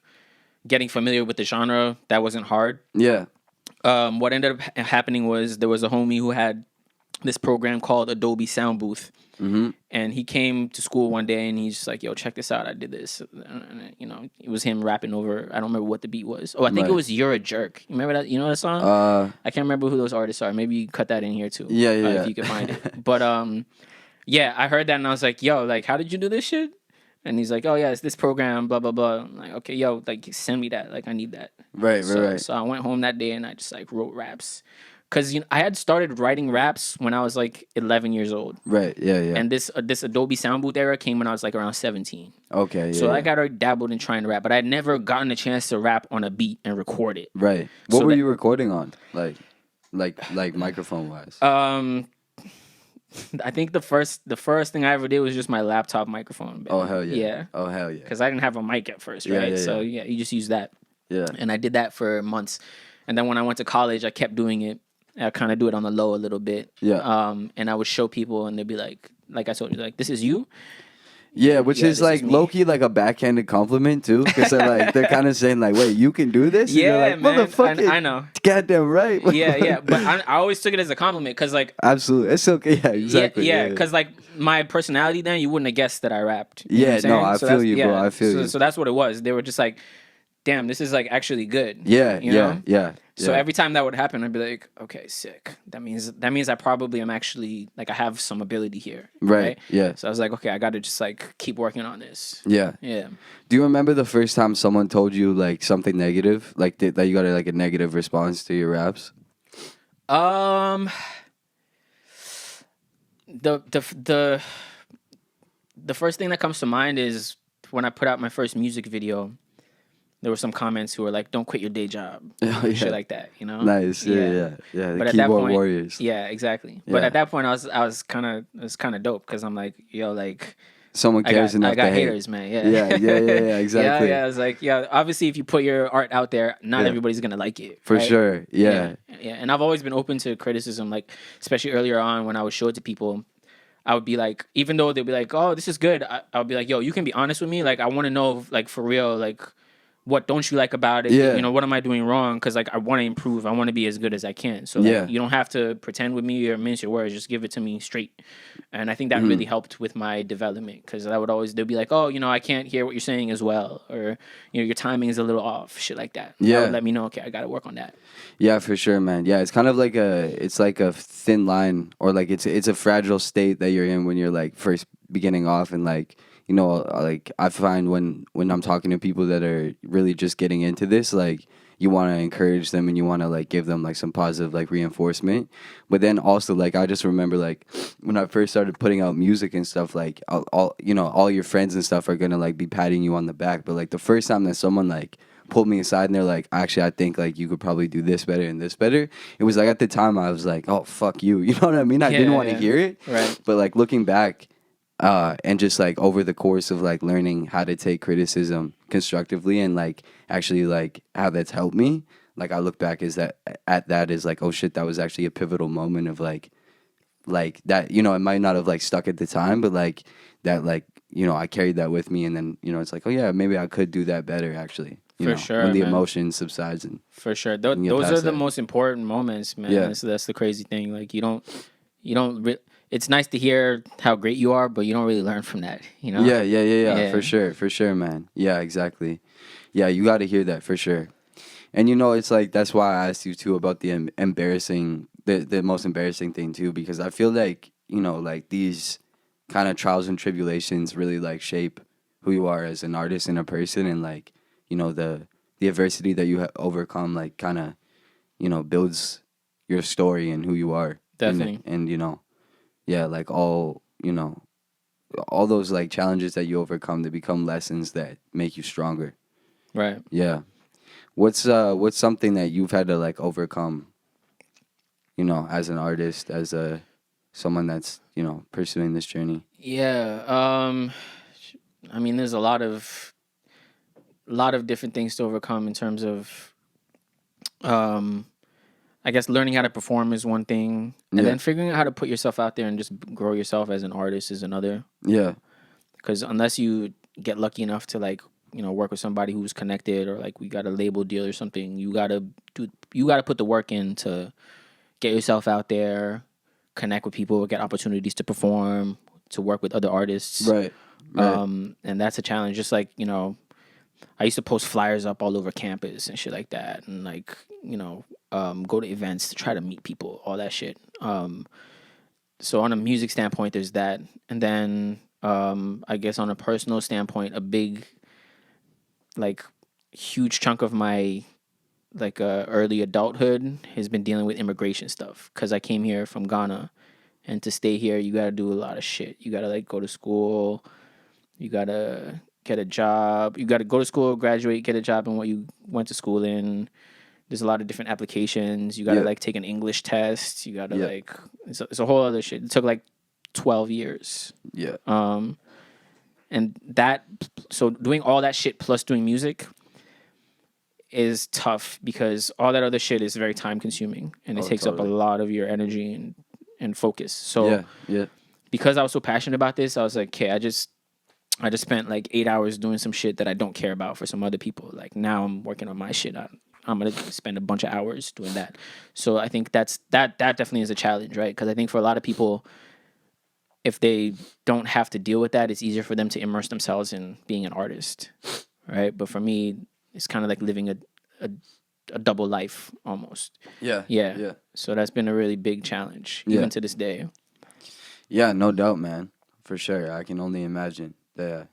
getting familiar with the genre, that wasn't hard. Yeah. What ended up happening was there was a homie who had this program called Adobe Sound Booth. Mm-hmm. And he came to school one day and he's just like, yo, check this out. I did this. And, it was him rapping over, I don't remember what the beat was. Oh, I think Right. it was You're a Jerk. You remember that? You know that song? I can't remember who those artists are. Maybe you cut that in here too. Yeah. If you can find it. But yeah, I heard that and I was like, yo, like, how did you do this shit? And he's like, oh yeah, it's this program, blah, blah, blah. I'm like, okay, yo, like, send me that. Like, I need that. Right. So I went home that day and I just like wrote raps. Because I had started writing raps when I was like 11 years old. Right. Yeah. And this Adobe Sound Booth era came when I was like around 17. Okay. Yeah. So I got already dabbled in trying to rap, but I had never gotten a chance to rap on a beat and record it. Right. What So were that- you recording on? Like microphone wise. I think the first thing I ever did was just my laptop microphone. Baby. Oh hell yeah. Yeah. Oh hell yeah. Because I didn't have a mic at first, Yeah, right? yeah, So yeah. you just use that. Yeah. And I did that for months. And then when I went to college, I kept doing it. I kind of do it on the low a little bit. Yeah. And I would show people and they'd be like I told you, like, this is you? Yeah, which Yeah, is this like is me. low key like a backhanded compliment too, because they're kind of saying like, "Wait, you can do this?" And Yeah, you're like, man. "Motherfucker, I know. goddamn right." Yeah. But I always took it as a compliment because, like, Absolutely, it's okay. Yeah, exactly. yeah, because like my personality then you wouldn't have guessed that I rapped. You know Yeah, what I'm no, saying? I So feel that's- you, bro. I feel you. So that's what it was. They were just like, damn, this is like actually good. Yeah, you know? yeah. So every time that would happen, I'd be like, okay, sick. That means I probably am actually like I have some ability here. Right, yeah. So I was like, okay, I got to just like keep working on this. Yeah. Yeah. Do you remember the first time someone told you like something negative, like that you got like a negative response to your raps? The first thing that comes to mind is when I put out my first music video. There were some comments who were like, "Don't quit your day job," Oh, shit like that. You know? Nice. Yeah. The But at that keyboard point, warriors. yeah, exactly. But Yeah. at that point, it was kind of dope because I'm like, yo, like Someone cares enough I got to hate. haters, man. Yeah, Yeah, exactly. Yeah. I was like, yeah. Obviously, if you put your art out there, not Yeah. everybody's gonna like it. For right? sure. Yeah. And I've always been open to criticism, like especially earlier on when I would show it to people. I would be like, even though they'd be like, "Oh, this is good," I would be like, "Yo, you can be honest with me. Like, I want to know, like, for real, like, what don't you like about it? Yeah. You know, what am I doing wrong? Because like I want to improve. I want to be as good as I can. So like, Yeah. you don't have to pretend with me or mince your words. Just give it to me straight. And I think that Mm-hmm. really helped with my development because I would always they'd be like, oh, you know, I can't hear what you're saying as well, or you know, your timing is a little off, shit like that. Yeah. That would let me know. Okay, I got to work on that. Yeah, for sure, man. Yeah, it's kind of like a thin line, or like it's a fragile state that you're in when you're like first beginning off, and like, you know, like I find when I'm talking to people that are really just getting into this, like you want to encourage them and you want to like give them like some positive like reinforcement, but then also like I just remember like when I first started putting out music and stuff, like all you know, all your friends and stuff are gonna like be patting you on the back, but like the first time that someone like pulled me aside and they're like, actually, I think like you could probably do this better and this better. It was like at the time I was like, oh fuck you, you know what I mean? I didn't want to hear it, Right. but like looking back, and just like over the course of like learning how to take criticism constructively and like actually like how that's helped me, like I look back is that at that is like, oh shit, that was actually a pivotal moment of like that, you know, it might not have like stuck at the time, but like that, like, you know, I carried that with me, and then, you know, it's like, oh yeah, maybe I could do that better actually. You For know, sure, when the man. emotion subsides and For sure. get Those past are the that. most important moments, man. Yeah. That's the crazy thing. Like you don't. It's nice to hear how great you are, but you don't really learn from that. You know. yeah, Yeah. for sure, man. Yeah, exactly. Yeah, you got to hear that for sure. And you know, it's like that's why I asked you too about the embarrassing, the most embarrassing thing too, because I feel like, you know, like these kind of trials and tribulations really like shape who you are as an artist and a person, and like, you know, the adversity that you overcome like kind of, you know, builds your story and who you are. Definitely. And you know, yeah, like all, you know, all those like challenges that you overcome, they become lessons that make you stronger. Right. Yeah. What's something that you've had to like overcome, you know, as an artist, as a someone that's, you know, pursuing this journey? Yeah. I mean, there's a lot of different things to overcome in terms of, I guess learning how to perform is one thing, and Yeah. then figuring out how to put yourself out there and just grow yourself as an artist is another. Yeah. Because unless you get lucky enough to like, you know, work with somebody who's connected, or like we got a label deal or something, you gotta put the work in to get yourself out there, connect with people, get opportunities to perform, to work with other artists. Right. And that's a challenge. Just like, you know, I used to post flyers up all over campus and shit like that, and like, you know, go to events to try to meet people, all that shit. So on a music standpoint, there's that, and then I guess on a personal standpoint, a big, like, huge chunk of my like early adulthood has been dealing with immigration stuff, because I came here from Ghana, and to stay here, you gotta do a lot of shit. You gotta like go to school, you gotta get a job, you gotta go to school, graduate, get a job in what you went to school in. There's a lot of different applications. You gotta like take an English test. You gotta like it's a whole other shit. It took like 12 years. Yeah. And that, so doing all that shit plus doing music is tough, because all that other shit is very time consuming, and it takes up a lot of your energy and focus. So because I was so passionate about this, I was like, okay, I just spent like 8 hours doing some shit that I don't care about for some other people. Like now I'm working on my shit. I'm gonna spend a bunch of hours doing that. So I think that definitely is a challenge, right? Because I think for a lot of people, if they don't have to deal with that, it's easier for them to immerse themselves in being an artist, right? But for me, it's kind of like living a double life almost. Yeah. So that's been a really big challenge, even to this day. Yeah, no doubt, man. For sure. I can only imagine that.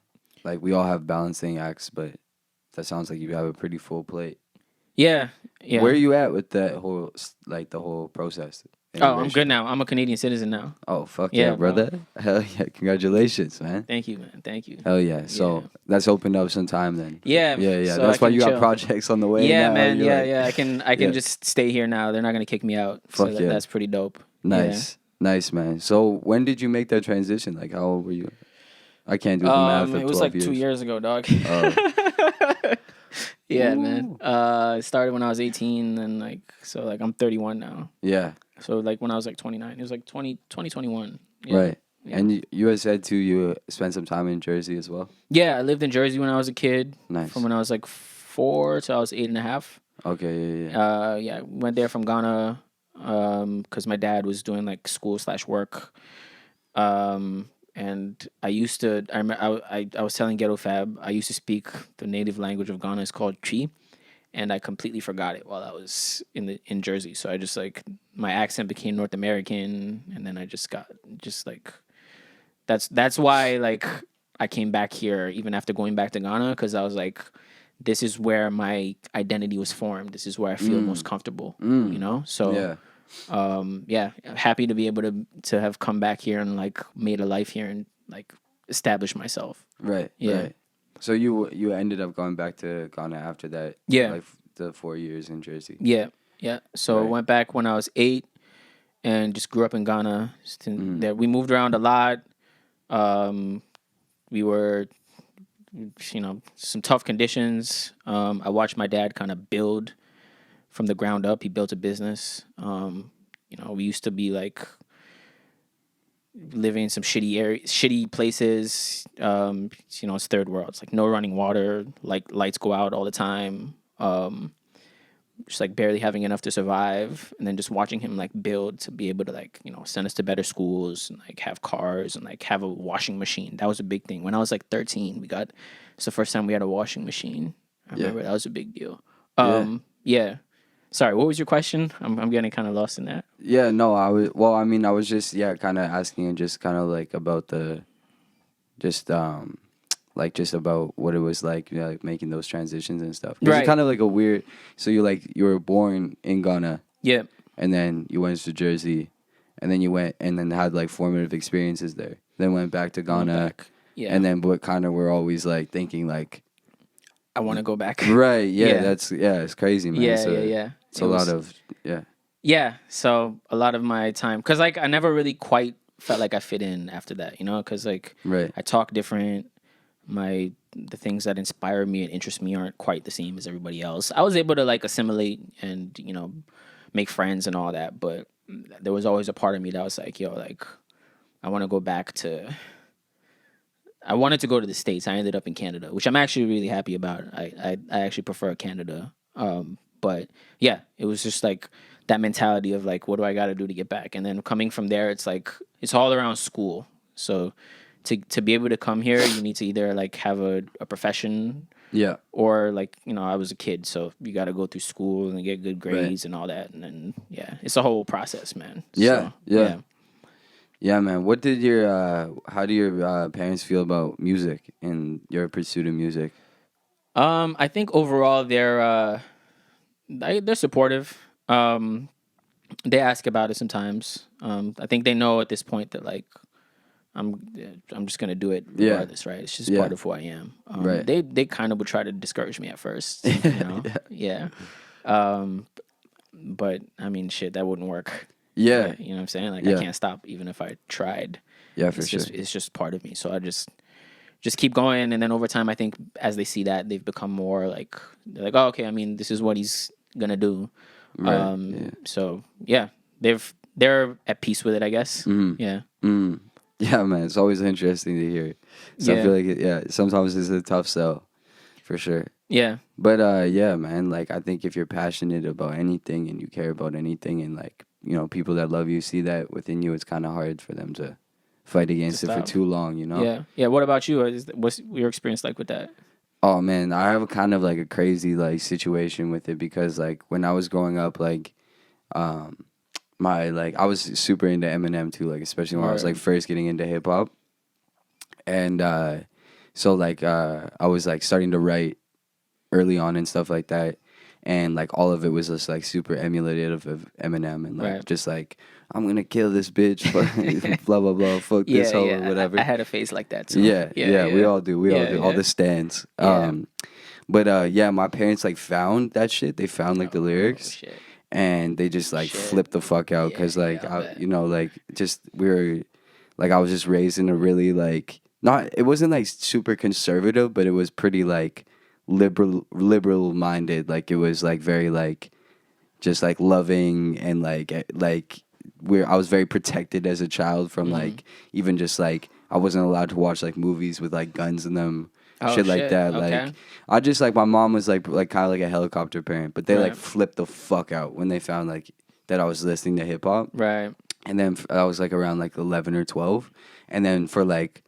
Like, we all have balancing acts, but that sounds like you have a pretty full plate. Yeah. Where are you at with that whole, like, the whole process? Oh, I'm good now. I'm a Canadian citizen now. Oh, fuck yeah, brother. Hell yeah. Congratulations, man. Thank you, man. Thank you. Hell yeah. So that's opened up some time then. Yeah. Yeah. So that's why you chill. got projects on the way. Yeah, now. man. Yeah. I can just stay here now. They're not going to kick me out. Fuck so yeah. That's pretty dope. Nice. Nice, man. So when did you make that transition? Like, how old were you? I can't do the math of 12 years. It was like 2 years ago, dog. Yeah, man. It started when I was 18, and I'm 31 now. Yeah. So like when I was like 29, it was like 2021. Yeah. Right. Yeah. And you had said too, you spent some time in Jersey as well. Yeah, I lived in Jersey when I was a kid. Nice. From when I was like 4 till I was 8.5. Okay, yeah. Yeah, went there from Ghana because my dad was doing like school/work. And I used to, I remember, I was telling Ghettofab, I used to speak the native language of Ghana. It's called Trewth, and I completely forgot it while I was in Jersey. So I just like my accent became North American, and then I just got just like that's why like I came back here even after going back to Ghana, because I was like, this is where my identity was formed. This is where I feel most comfortable. You know, so. Yeah. Yeah, happy to be able to have come back here and like made a life here and like established myself. Right. Yeah. Right. So you ended up going back to Ghana after that. Yeah. Like the 4 years in Jersey. Yeah, yeah. So I Right. went back when I was 8 and just grew up in Ghana. There we moved around a lot. We were, some tough conditions. I watched my dad kind of build from the ground up. He built a business. We used to be like living in some shitty places. It's third world. It's like no running water, like lights go out all the time. Just like barely having enough to survive, and then just watching him like build to be able to like send us to better schools and like have cars and like have a washing machine. That was a big thing. When I was like 13, it's the first time we had a washing machine. I remember that was a big deal. Yeah. Sorry, what was your question? I'm getting kind of lost in that. Yeah, no, I was just kind of asking and just kind of like about just about what it was like, like making those transitions and stuff. 'Cause Right. It's kind of like a weird. So you were born in Ghana. Yeah. And then you went to Jersey, and then you went and then had like formative experiences there. Then went back to Ghana. Yeah. And then but kind of we're always like thinking like, I want to go back. right, yeah, Yeah. it's crazy, man. Yeah, So yeah. It's a lot of Yeah, so a lot of my time, because like I never really quite felt like I fit in after that, because like Right. I talk different. The things that inspire me and interest me aren't quite the same as everybody else. I was able to like assimilate and make friends and all that, but there was always a part of me that was like, yo, like I want to go back to. I wanted to go to the States. I ended up in Canada, which I'm actually really happy about. I actually prefer Canada. But yeah, it was just like that mentality of like, what do I got to do to get back? And then coming from there, it's like, it's all around school. So to be able to come here, you need to either like have a profession, Yeah. or like, I was a kid, so you got to go through school and get good grades and all that. And then, yeah, it's a whole process, man. Yeah. So, yeah. Yeah, man. How do your parents feel about music and your pursuit of music? I think overall they're supportive. They ask about it sometimes. I think they know at this point that like I'm just gonna do it regardless, right? It's just part of who I am. Right. They kind of would try to discourage me at first, yeah. But I mean, shit, that wouldn't work. Yeah. You know what I'm saying? Like I can't stop even if I tried. Yeah, for sure. It's just part of me. So I just keep going, and then over time, I think as they see that, they've become more like, they're like, oh, okay. I mean, this is what he's gonna do. Right. So yeah, they're at peace with it, I guess. Mm-hmm. Yeah. Mm. Yeah, man. It's always interesting to hear. So I feel like sometimes it's a tough sell, for sure. Yeah. But yeah, man. Like I think if you're passionate about anything and you care about anything, and like people that love you see that within you, it's kind of hard for them to fight against it for too long. Yeah. Yeah. What about you? What's your experience like with that? Oh man, I have a kind of like a crazy like situation with it, because like when I was growing up, like I was super into Eminem too, like especially when I was like first getting into hip hop. And so like I was like starting to write early on and stuff like that, and like all of it was just like super emulative of Eminem, and like just like, I'm gonna kill this bitch, blah blah blah, fuck this hoe, or whatever. I had a phase like that too. Yeah, we all do. We all do. All the stands. But yeah, my parents like found that shit. They found like the lyrics. Shit. And they just like flipped the fuck out, because like I was just raised in a really like, it wasn't like super conservative, but it was pretty like liberal minded. Like it was like very like just like loving, and like I was very protected as a child from like even just like I wasn't allowed to watch like movies with like guns in them shit like that. Okay. Like I just like my mom was like kind of like a helicopter parent, but they like Right. flipped the fuck out when they found like that I was listening to hip hop. Right. And then I was like around like 11 or 12, and then for like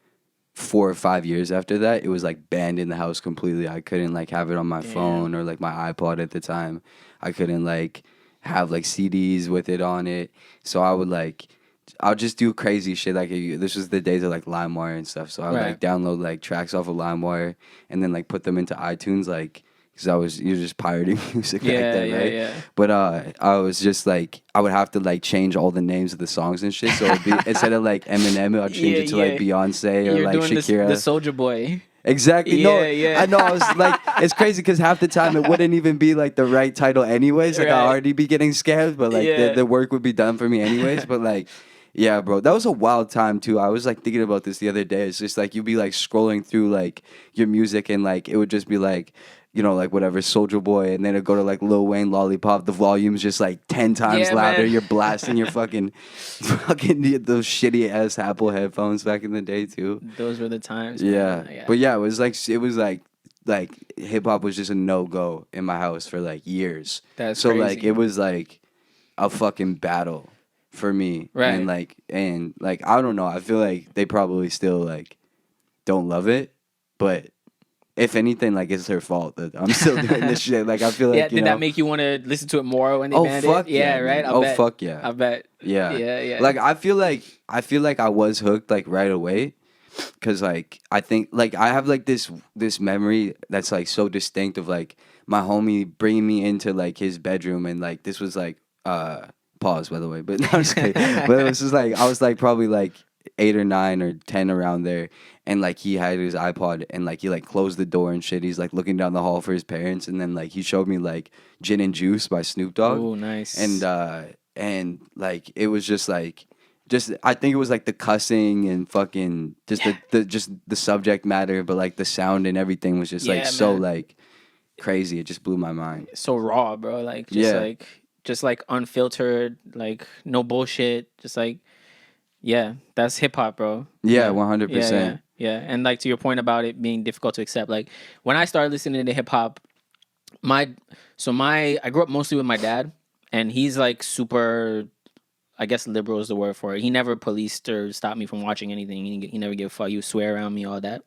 4 or 5 years after that, it was like banned in the house completely. I couldn't like have it on my phone or like my iPod at the time. I couldn't like have like CDs with it on it. So I'll just do crazy shit. Like this was the days of like LimeWire and stuff. So I would like download like tracks off of LimeWire and then like put them into iTunes, like because you're just pirating music back then, right? Yeah. But I was just like I would have to like change all the names of the songs and shit. So it'd be, instead of like Eminem, I'd change it to like Beyonce or You're like doing Shakira. the Soldier Boy. Exactly. Yeah, No, yeah. I know. I was like, it's crazy because half the time it wouldn't even be like the right title, anyways. Like Right. I'd already be getting scammed, but like the work would be done for me anyways. But like, yeah, bro, that was a wild time too. I was like thinking about this the other day. It's just like you'd be like scrolling through like your music and like it would just be like, you know, like whatever, Soldier Boy, and then it'd go to like Lil Wayne, Lollipop. The volume's just like 10 times louder. Man. You're blasting your fucking those shitty ass Apple headphones back in the day too. Those were the times. Yeah. Man. But yeah, it was like hip hop was just a no go in my house for like years. That's so crazy. like it was like a fucking battle for me. Right. And like I don't know. I feel like they probably still like don't love it, but if anything, like it's her fault that I'm still doing this shit. Like I feel like did that make you want to listen to it more when they banned fuck it? Yeah, yeah, right. man. Fuck yeah. I bet. Yeah. Yeah. Like I feel like I was hooked like right away, cause like I think like I have like this memory that's like so distinct of like my homie bringing me into like his bedroom and like this was like pause by the way, but no, I'm just kidding. But it was just like I was like probably like 8 or 9 or 10 around there, and like he had his iPod and like he like closed the door and shit. He's like looking down the hall for his parents, and then like he showed me like Gin and Juice by Snoop Dogg. Oh, nice. And like it was just like I think it was like the cussing and fucking just the subject matter, but like the sound and everything was just like so man. like crazy. It just blew my mind. So raw, bro. Like just like unfiltered, like no bullshit. Just like that's hip hop, bro. Yeah, 100%. Yeah. And like to your point about it being difficult to accept, like when I started listening to hip hop, I grew up mostly with my dad, and he's like super, I guess liberal is the word for it. He never policed or stopped me from watching anything. He never gave a fuck. He would swear around me, all that.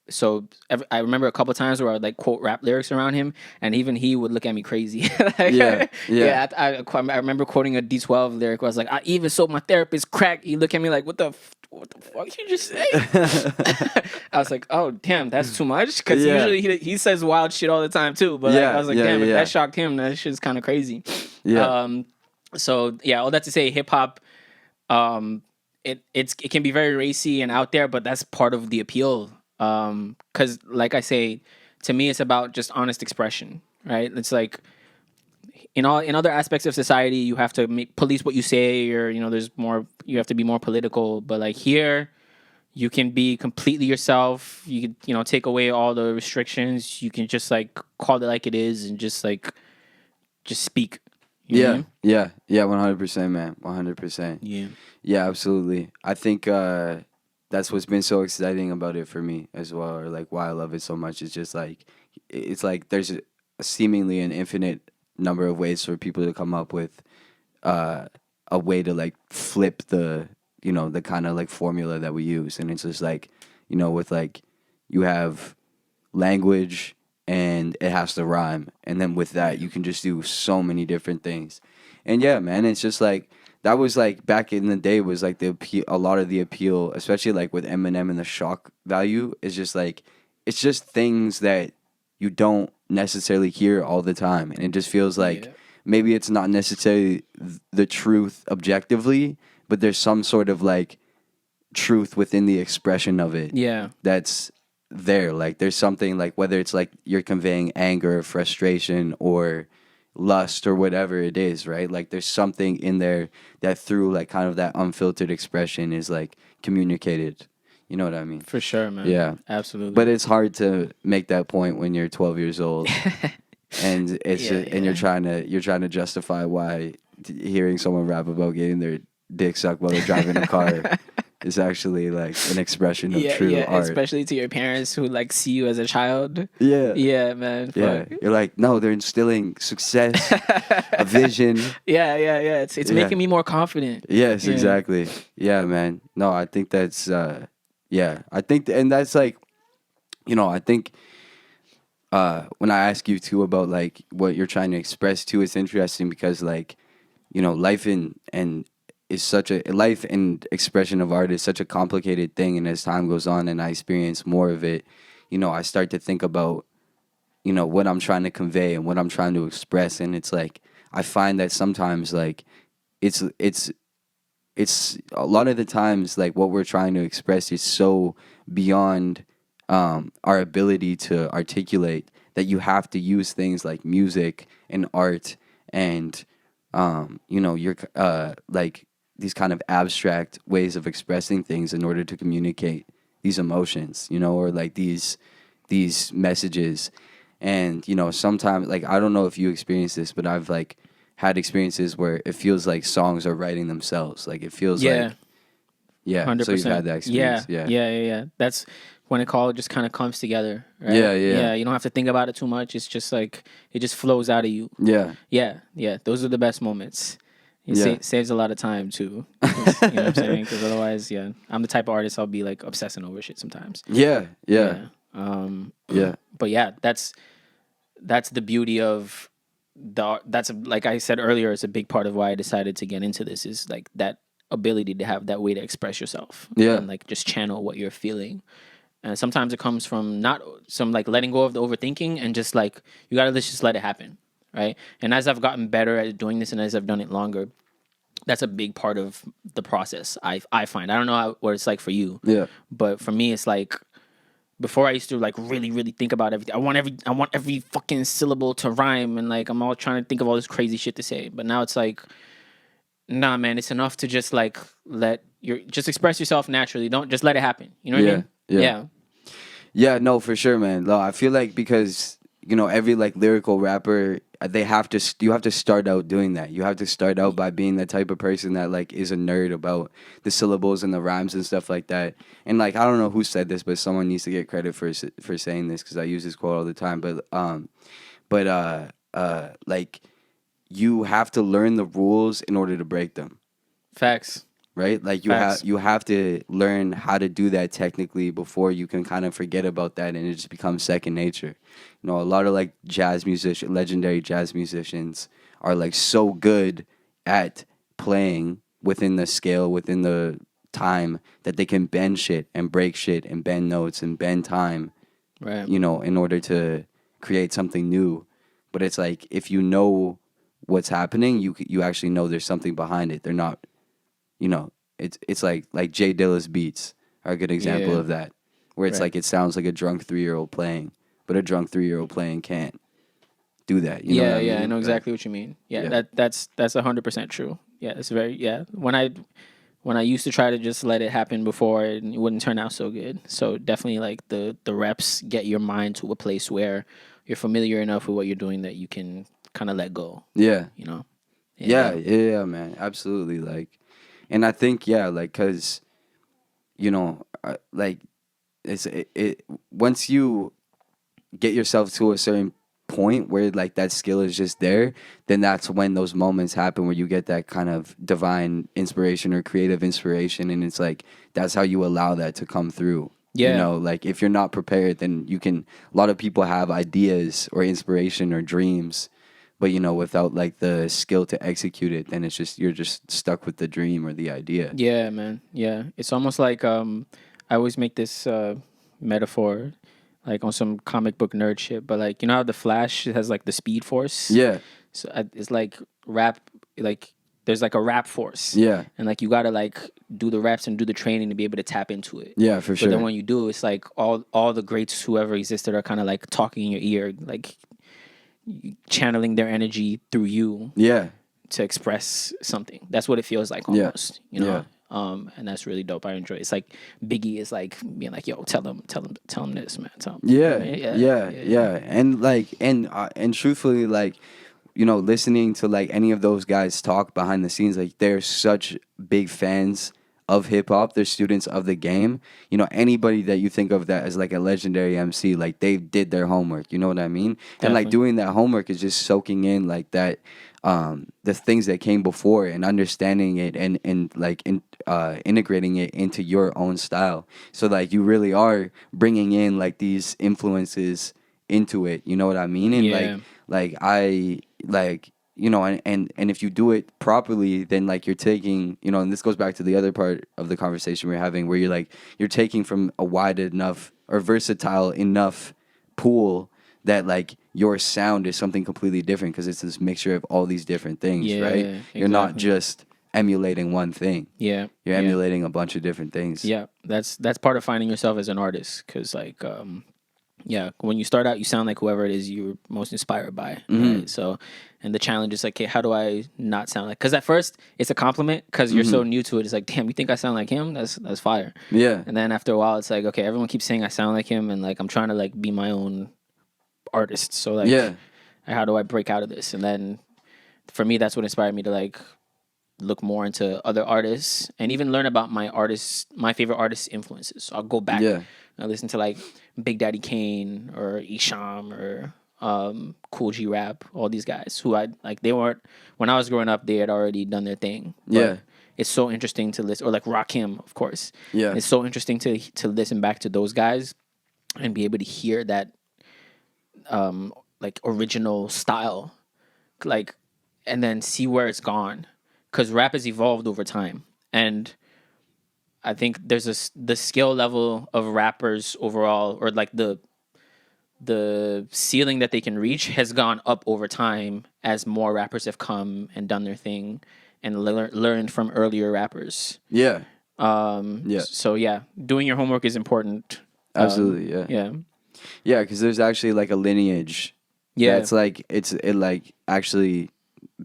So I remember a couple times where I would like quote rap lyrics around him, and even he would look at me crazy. I remember quoting a D12 lyric where I was like, "I even sold my therapist crack." He looked at me like, "What the fuck did you just say?" I was like, "Oh damn, that's too much." Because usually he says wild shit all the time too. But like, I was like, "Damn, if that shocked him, that shit's kind of crazy." Yeah. So yeah, all that to say, hip hop, it can be very racy and out there, but that's part of the appeal. Because like I say, to me, it's about just honest expression, right? It's like in other aspects of society, you have to police what you say, or there's more. You have to be more political. But like here, you can be completely yourself. You can take away all the restrictions. You can just like call it like it is, and just speak. You know what I mean? Yeah, 100%, man, 100%. Yeah, absolutely. I think that's what's been so exciting about it for me as well, or like why I love it so much. It's just like it's like there's seemingly an infinite number of ways for people to come up with a way to like flip the the kind of like formula that we use, and it's just like with like you have language and it has to rhyme, and then with that you can just do so many different things. And yeah, man, it's just like that was like back in the day was like a lot of the appeal, especially like with Eminem and the shock value, is just like it's just things that you don't necessarily hear all the time, and it just feels like maybe it's not necessarily the truth objectively, but there's some sort of like truth within the expression of it. That's there. Like there's something like whether it's like you're conveying anger, frustration, or lust or whatever it is, right? Like there's something in there that through like kind of that unfiltered expression is like communicated. You know what I mean? For sure, man. Yeah, absolutely. But it's hard to make that point when you're 12 years old, and it's and you're trying to justify why hearing someone rap about getting their dick sucked while they're driving a car is actually like an expression of true yeah, art. especially to your parents who like see you as a child. Yeah. Yeah, man. Yeah. Fuck. You're like, no, they're instilling success, a vision. Yeah, yeah. It's Yeah. making me more confident. Yes, Yeah. exactly. Yeah, man. No, I think that's yeah. I think and that's like, I think when I ask you too about like what you're trying to express too, it's interesting because like, life and is such a life and expression of art is such a complicated thing, and as time goes on and I experience more of it, I start to think about what I'm trying to convey and what I'm trying to express, and it's like I find that sometimes like it's a lot of the times like what we're trying to express is so beyond our ability to articulate that you have to use things like music and art and your like these kind of abstract ways of expressing things in order to communicate these emotions, or like these messages. And sometimes like I don't know if you experience this, but I've like had experiences where it feels like songs are writing themselves. Like it feels like, yeah. 100%. So you've had that experience. Yeah. That's when it all just kind of comes together. Right? Yeah. You don't have to think about it too much. It's just like it just flows out of you. Yeah. Yeah. Those are the best moments. It saves a lot of time too. You know what I'm saying? Because otherwise, I'm the type of artist I'll be like obsessing over shit sometimes. Yeah. Yeah. But yeah, that's the beauty of that's like I said earlier, it's a big part of why I decided to get into this is like that ability to have that way to express yourself. Yeah. And like just channel what you're feeling. And sometimes it comes from not some like letting go of the overthinking and just like you gotta just let it happen. Right. And as I've gotten better at doing this and as I've done it longer, that's a big part of the process. I find. I don't know what it's like for you. Yeah. But for me it's like before I used to like really, really think about everything. I want every fucking syllable to rhyme and like I'm all trying to think of all this crazy shit to say. But now it's like, nah, man, it's enough to just like just express yourself naturally. Don't just let it happen. You know what I mean? Yeah. Yeah, no, for sure, man. No, I feel like because every like lyrical rapper, you have to start out doing that. You have to start out by being the type of person that like is a nerd about the syllables and the rhymes and stuff like that. And like I don't know who said this, but someone needs to get credit for saying this because I use this quote all the time. But like you have to learn the rules in order to break them. Facts. Right? Like you have to learn how to do that technically before you can kind of forget about that and it just becomes second nature. A lot of like legendary jazz musicians are like so good at playing within the scale, within the time that they can bend shit and break shit and bend notes and bend time. Right. In order to create something new. But it's like if you know what's happening, you actually know there's something behind it. They're not it's like Jay Dilla's beats are a good example of that, where it's like it sounds like a drunk 3-year-old playing, but a drunk 3-year-old playing can't do that. You know what I mean? I know exactly what you mean. That's 100% true. Yeah, it's very When I used to try to just let it happen before, it wouldn't turn out so good. So definitely like the reps get your mind to a place where you're familiar enough with what you're doing that you can kind of let go. Yeah. Yeah, man. Absolutely. Like. And I think, like, because, like, it once you get yourself to a certain point where, like, that skill is just there, then that's when those moments happen where you get that kind of divine inspiration or creative inspiration. And it's like, that's how you allow that to come through. Yeah. Like, if you're not prepared, then a lot of people have ideas or inspiration or dreams. But, without, like, the skill to execute it, then you're just stuck with the dream or the idea. Yeah, man. Yeah. It's almost like I always make this metaphor, like on some comic book nerd shit. But, like, how the Flash has, like, the speed force? Yeah. So it's like rap, like, there's, like, a rap force. Yeah. And, like, you got to, like, do the reps and do the training to be able to tap into it. Yeah, for sure. But then when you do, it's like all the greats who ever existed are kind of, like, talking in your ear, like, channeling their energy through you to express something. That's what it feels like almost, and that's really dope. I enjoy it. It's like Biggie is like being like, yo, tell him this, man. Tell him. Yeah. And like, and truthfully, like, listening to like any of those guys talk behind the scenes, like they're such big fans of hip hop. They're students of the game. You know, anybody that you think of that as like a legendary MC, like they did their homework. You know what I mean? And like Definitely. doing that homework is just soaking in like that, the things that came before and understanding it and like integrating it into your own style. So like you really are bringing in like these influences into it. You know what I mean? And Yeah. like I like, you know, and if you do it properly, then like you're taking, you know, and this goes back to the other part of the conversation we're having, where you're taking from a wide enough or versatile enough pool that like your sound is something completely different because it's this mixture of all these different things, Yeah, right? You're not exactly. just emulating one thing. Yeah. You're yeah. emulating a bunch of different things. Yeah, that's part of finding yourself as an artist, because like yeah, when you start out you sound like whoever it is you're most inspired by, right? So, and the challenge is like, okay, how do I not sound like, because at first it's a compliment because you're so new to it. It's like, damn, you think I sound like him? That's fire. Yeah. And then after a while it's like, okay, everyone keeps saying I sound like him, and like I'm trying to like be my own artist. So like, Yeah. how do I break out of this? And then for me that's what inspired me to like look more into other artists and even learn about my favorite artists' influences. So I'll go back Yeah. and listen to like Big Daddy Kane or Isham or Cool G Rap, all these guys who I like. They weren't, when I was growing up, they had already done their thing. But Yeah. it's so interesting to listen, or like Rakim, of course. Yeah. It's so interesting to listen back to those guys and be able to hear that like original style, like, and then see where it's gone, because rap has evolved over time, and I think there's the skill level of rappers overall, or like the ceiling that they can reach has gone up over time as more rappers have come and done their thing and learned from earlier rappers. Yeah. Yeah. So yeah, doing your homework is important. Absolutely. Yeah. Yeah. Yeah, because there's actually like a lineage. Yeah. That's like it like actually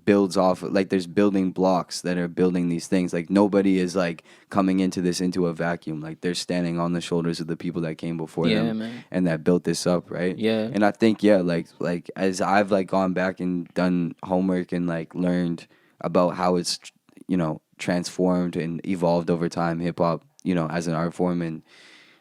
builds off, like there's building blocks that are building these things. Like nobody is like coming into a vacuum. Like they're standing on the shoulders of the people that came before Yeah, them man. and that built this up, right? Yeah. And I think like as I've like gone back and done homework and like learned about how it's, you know, transformed and evolved over time, hip hop, you know, as an art form, and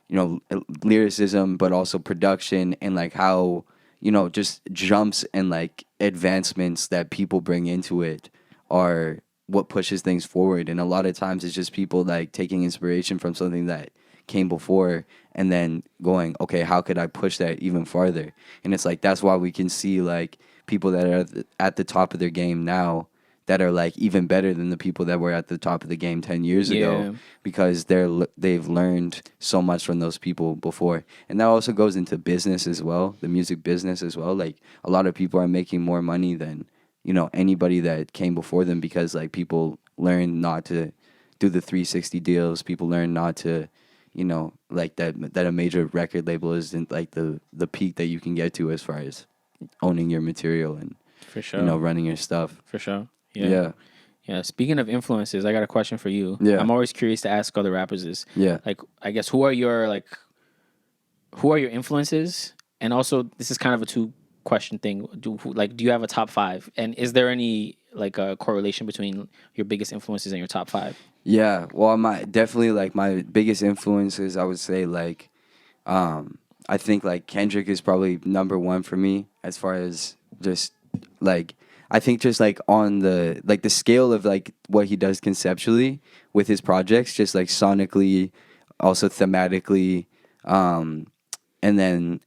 you know, lyricism, but also production, and like how, you know, just jumps and like advancements that people bring into it are what pushes things forward. And a lot of times it's just people like taking inspiration from something that came before and then going, okay, how could I push that even farther? And it's like, that's why we can see like people that are at the top of their game now that are like even better than the people that were at the top of the game 10 years ago, because they've learned so much from those people before. And that also goes into business as well, the music business as well. Like a lot of people are making more money than, you know, anybody that came before them, because like people learn not to do the 360 deals. People learn not to, you know, like that a major record label isn't like the peak that you can get to as far as owning your material and, For sure. you know, running your stuff. For sure. Yeah. Yeah. Speaking of influences, I got a question for you. Yeah. I'm always curious to ask other rappers is, Yeah. like, I guess who are your influences? And also, this is kind of a two question thing. Do you have a top 5? And is there any like a correlation between your biggest influences and your top 5? Yeah. Well, definitely like my biggest influences, I would say like, I think like Kendrick is probably number 1 for me, as far as just like, I think just like on the scale of like what he does conceptually with his projects, just like sonically, also thematically, and then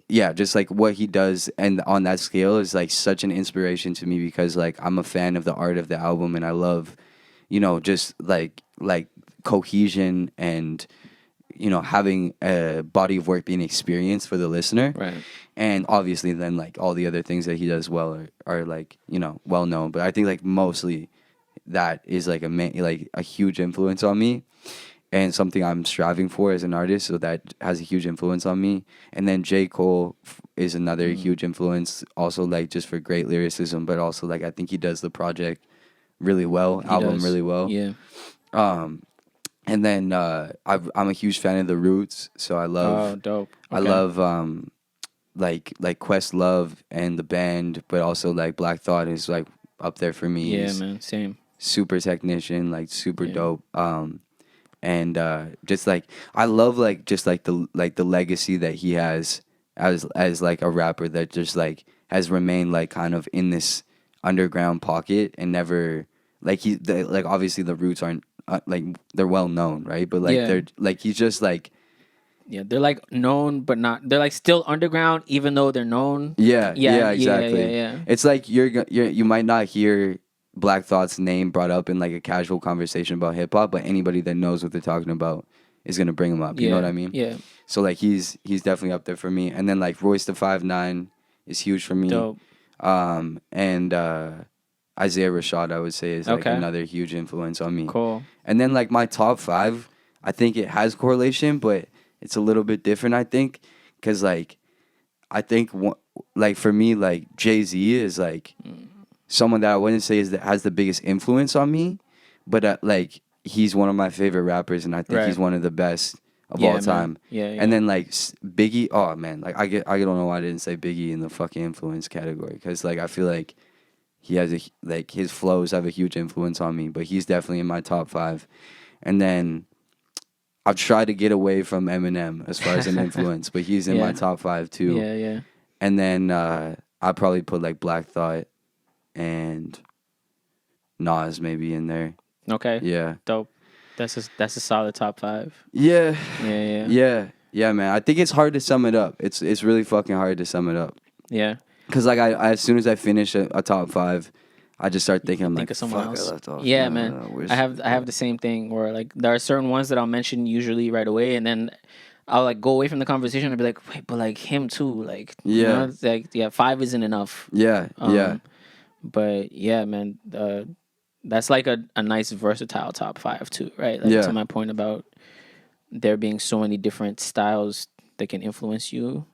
yeah, just like what he does and on that scale is like such an inspiration to me, because like I'm a fan of the art of the album, and I love, you know, just like cohesion and, you know, having a body of work being experienced for the listener. Right. And obviously then like all the other things that he does well are like, you know, well known. But I think like mostly that is like a huge influence on me, and something I'm striving for as an artist. So that has a huge influence on me. And then J. Cole is another huge influence, also like just for great lyricism, but also like I think he does the project really well, really well. Yeah. And then I'm a huge fan of the Roots, so I love. Oh, dope. I Okay. love like Questlove and the band, but also like Black Thought is like up there for me. Yeah, He's man. Same. super technician, like super Yeah. dope. and just like I love like just like the legacy that he has as like a rapper that just like has remained like kind of in this underground pocket and never like like obviously the roots aren't like they're well known, right? But like Yeah. they're like he's just like Yeah, they're like known, but not. They're like still underground, even though they're known. yeah, exactly. Yeah. It's like you might not hear Black Thought's name brought up in like a casual conversation about hip hop, but anybody that knows what they're talking about is gonna bring him up. You know what I mean? Yeah. So like he's definitely up there for me. And then like Royce the 5'9" is huge for me. Dope. And Isaiah Rashad I would say is like Okay. another huge influence on me. Cool. And then like my top 5, I think it has correlation, but it's a little bit different. I think because like I think like for me like Jay-Z is like someone that I wouldn't say is that has the biggest influence on me, but like he's one of my favorite rappers, and I think he's one of the best of all time. Yeah. And then like Biggie, oh man, like I don't know why I didn't say Biggie in the fucking influence category, because like I feel like he has like his flows have a huge influence on me, but he's definitely in my top 5. And then I've tried to get away from Eminem as far as an influence, but he's in my top 5 too. Yeah. And then I'd probably put like Black Thought and Nas maybe in there. Okay. Yeah. Dope. That's a solid top 5. Yeah. Yeah. Yeah, man. I think it's hard to sum it up. It's really fucking hard to sum it up. Yeah. Because like I as soon as I finish a top 5, I just start thinking, I'm Think like, of someone fuck, else. I left off. Yeah, No, man. where's- I have the same thing where like there are certain ones that I'll mention usually right away, and then I'll like go away from the conversation and be like, wait, but like him too, like you know, it's like 5 isn't enough. Yeah. But yeah, man, that's like a nice versatile top 5 too, right? Like to my point about there being so many different styles that can influence you.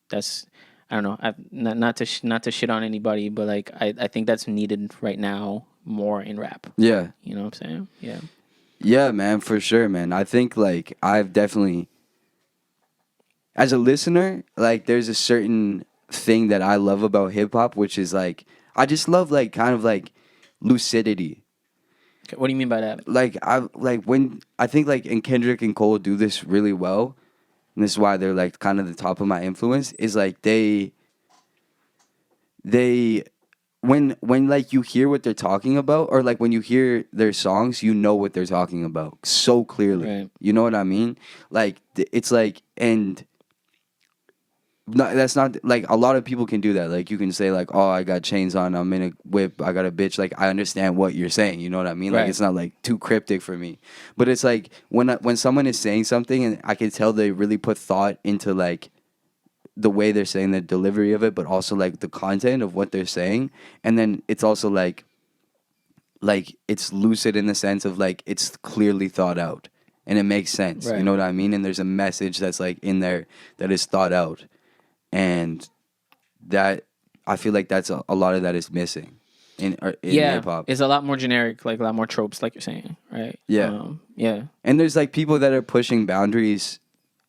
That's I don't know. Not to shit on anybody, but like I think that's needed right now more in rap. Yeah. You know what I'm saying? Yeah. Yeah, man, for sure, man. I think like I've definitely, as a listener, like there's a certain thing that I love about hip hop, which is like I just love like kind of like lucidity. Okay, what do you mean by that? Like when I think like and Kendrick and Cole do this really well, and this is why they're like kind of the top of my influence, is like they when like you hear what they're talking about, or like when you hear their songs, you know what they're talking about so clearly. Right. You know what I mean? Like it's like, and that's not like a lot of people can do that. Like you can say like, oh, I got chains on, I'm in a whip, I got a bitch. Like I understand what you're saying. You know what I mean? Like Right. it's not like too cryptic for me. But it's like when someone is saying something and I can tell they really put thought into like the way they're saying the delivery of it, but also like the content of what they're saying, and then it's also like it's lucid in the sense of like it's clearly thought out and it makes sense. Right. You know what I mean? And there's a message that's like in there that is thought out, and that I feel like that's a lot of that is missing in hip hop. It's a lot more generic, like a lot more tropes, like you're saying, right? Yeah. Yeah. And there's like people that are pushing boundaries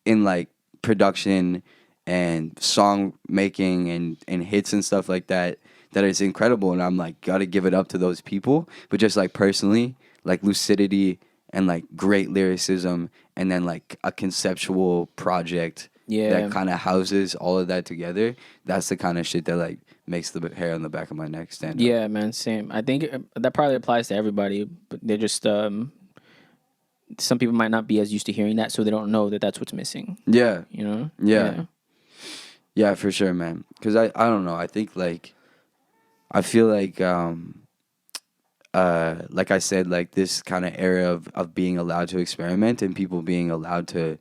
in like production and song making and hits and stuff like that is incredible, and I'm like gotta give it up to those people. But just like personally, like lucidity and like great lyricism, and then like a conceptual project that kind of houses all of that together, that's the kind of shit that like makes the hair on the back of my neck stand up. Yeah, man, same. I think that probably applies to everybody, but they're just some people might not be as used to hearing that, so they don't know that that's what's missing. Yeah. You know? Yeah, for sure, man. Because I don't know. I think like I feel like I said, like this kind of era of being allowed to experiment and people being allowed to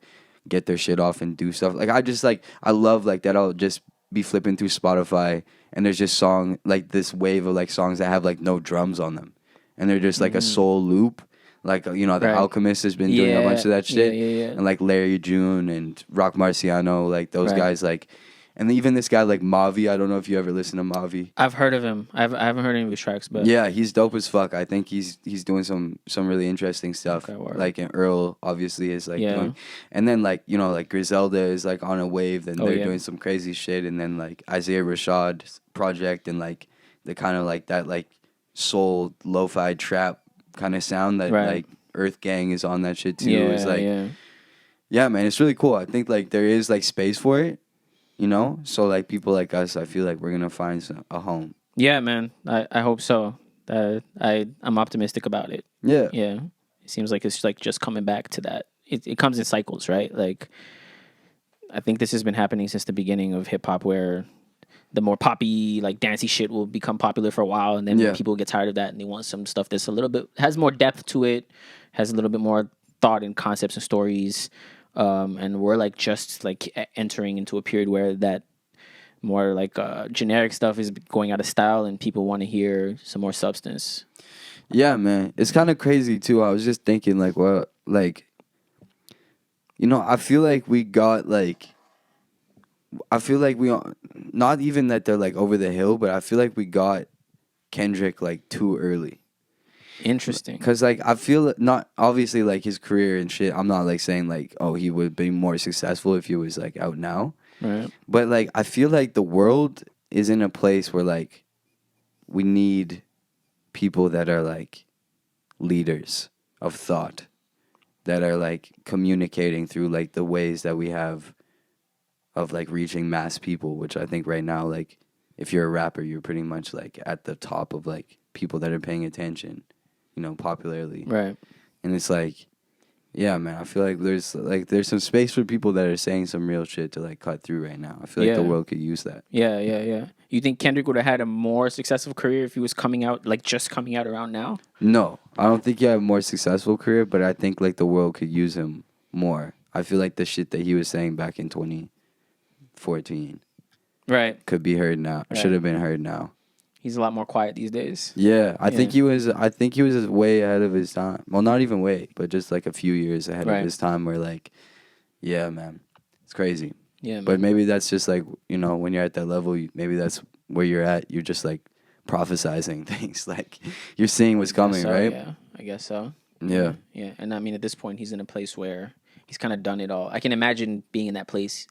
get their shit off and do stuff. Like I just like I love like that. I'll just be flipping through Spotify and there's just like this wave of like songs that have like no drums on them, and they're just like a soul loop. Like, you know, The Right. Alchemist has been doing a bunch of that shit. Yeah. And like Larry June and Rock Marciano, like those Right. guys, like, and even this guy like Mavi. I don't know if you ever listen to Mavi. I've heard of him. I haven't heard any of his tracks, but Yeah, he's dope as fuck. I think he's doing some really interesting stuff. Okay, word. Like, and Earl obviously is like Yeah. doing, and then like, you know, like Griselda is like on a wave, and Oh, they're yeah. doing some crazy shit, and then like Isaiah Rashad's project, and like the kind of like that like soul lo-fi trap kind of sound that Right. like Earth Gang is on that shit too. Yeah, It's like, yeah, man, it's really cool. I think like there is like space for it, you know. So like people like us, I feel like we're gonna find a home. Yeah, man. I hope so. I'm optimistic about it. Yeah. Yeah. It seems like it's like just coming back to that. It comes in cycles, right? Like, I think this has been happening since the beginning of hip hop, where the more poppy, like dancey shit will become popular for a while, and then people get tired of that and they want some stuff that's a little bit has more depth to it, has a little bit more thought and concepts and stories. And we're like just like entering into a period where that more like generic stuff is going out of style, and people want to hear some more substance. Yeah, man, it's kind of crazy too. I was just thinking, like, well, like, you know, I feel like we got like, I feel like we not even that they're like over the hill, but I feel like we got Kendrick like too early. Interesting. Because like I feel not obviously like his career and shit. I'm not like saying like, oh, he would be more successful if he was like out now. Right. But like I feel like the world is in a place where like we need people that are like leaders of thought, that are like communicating through like the ways that we have of like reaching mass people, which I think right now, like if you're a rapper, you're pretty much like at the top of like people that are paying attention, you know, popularly. Right. And it's like, yeah, man, I feel like there's some space for people that are saying some real shit to like cut through right now. I feel like the world could use that. Yeah. You think Kendrick would have had a more successful career if he was coming out, like just coming out around now? No, I don't think he had a more successful career, but I think like the world could use him more. I feel like the shit that he was saying back in 2014 could be heard now. Right. Should have been heard now. He's a lot more quiet these days. Yeah, I think he was way ahead of his time. Well, not even way, but just like a few years ahead of his time, where like, yeah, man, it's crazy. Yeah, man. But maybe that's just like, you know, when you're at that level, maybe that's where you're at. You're just like prophesizing things, like you're seeing what's coming, right? Yeah, I guess so. Yeah. Yeah, and I mean, at this point, he's in a place where he's kind of done it all. I can imagine being in that place.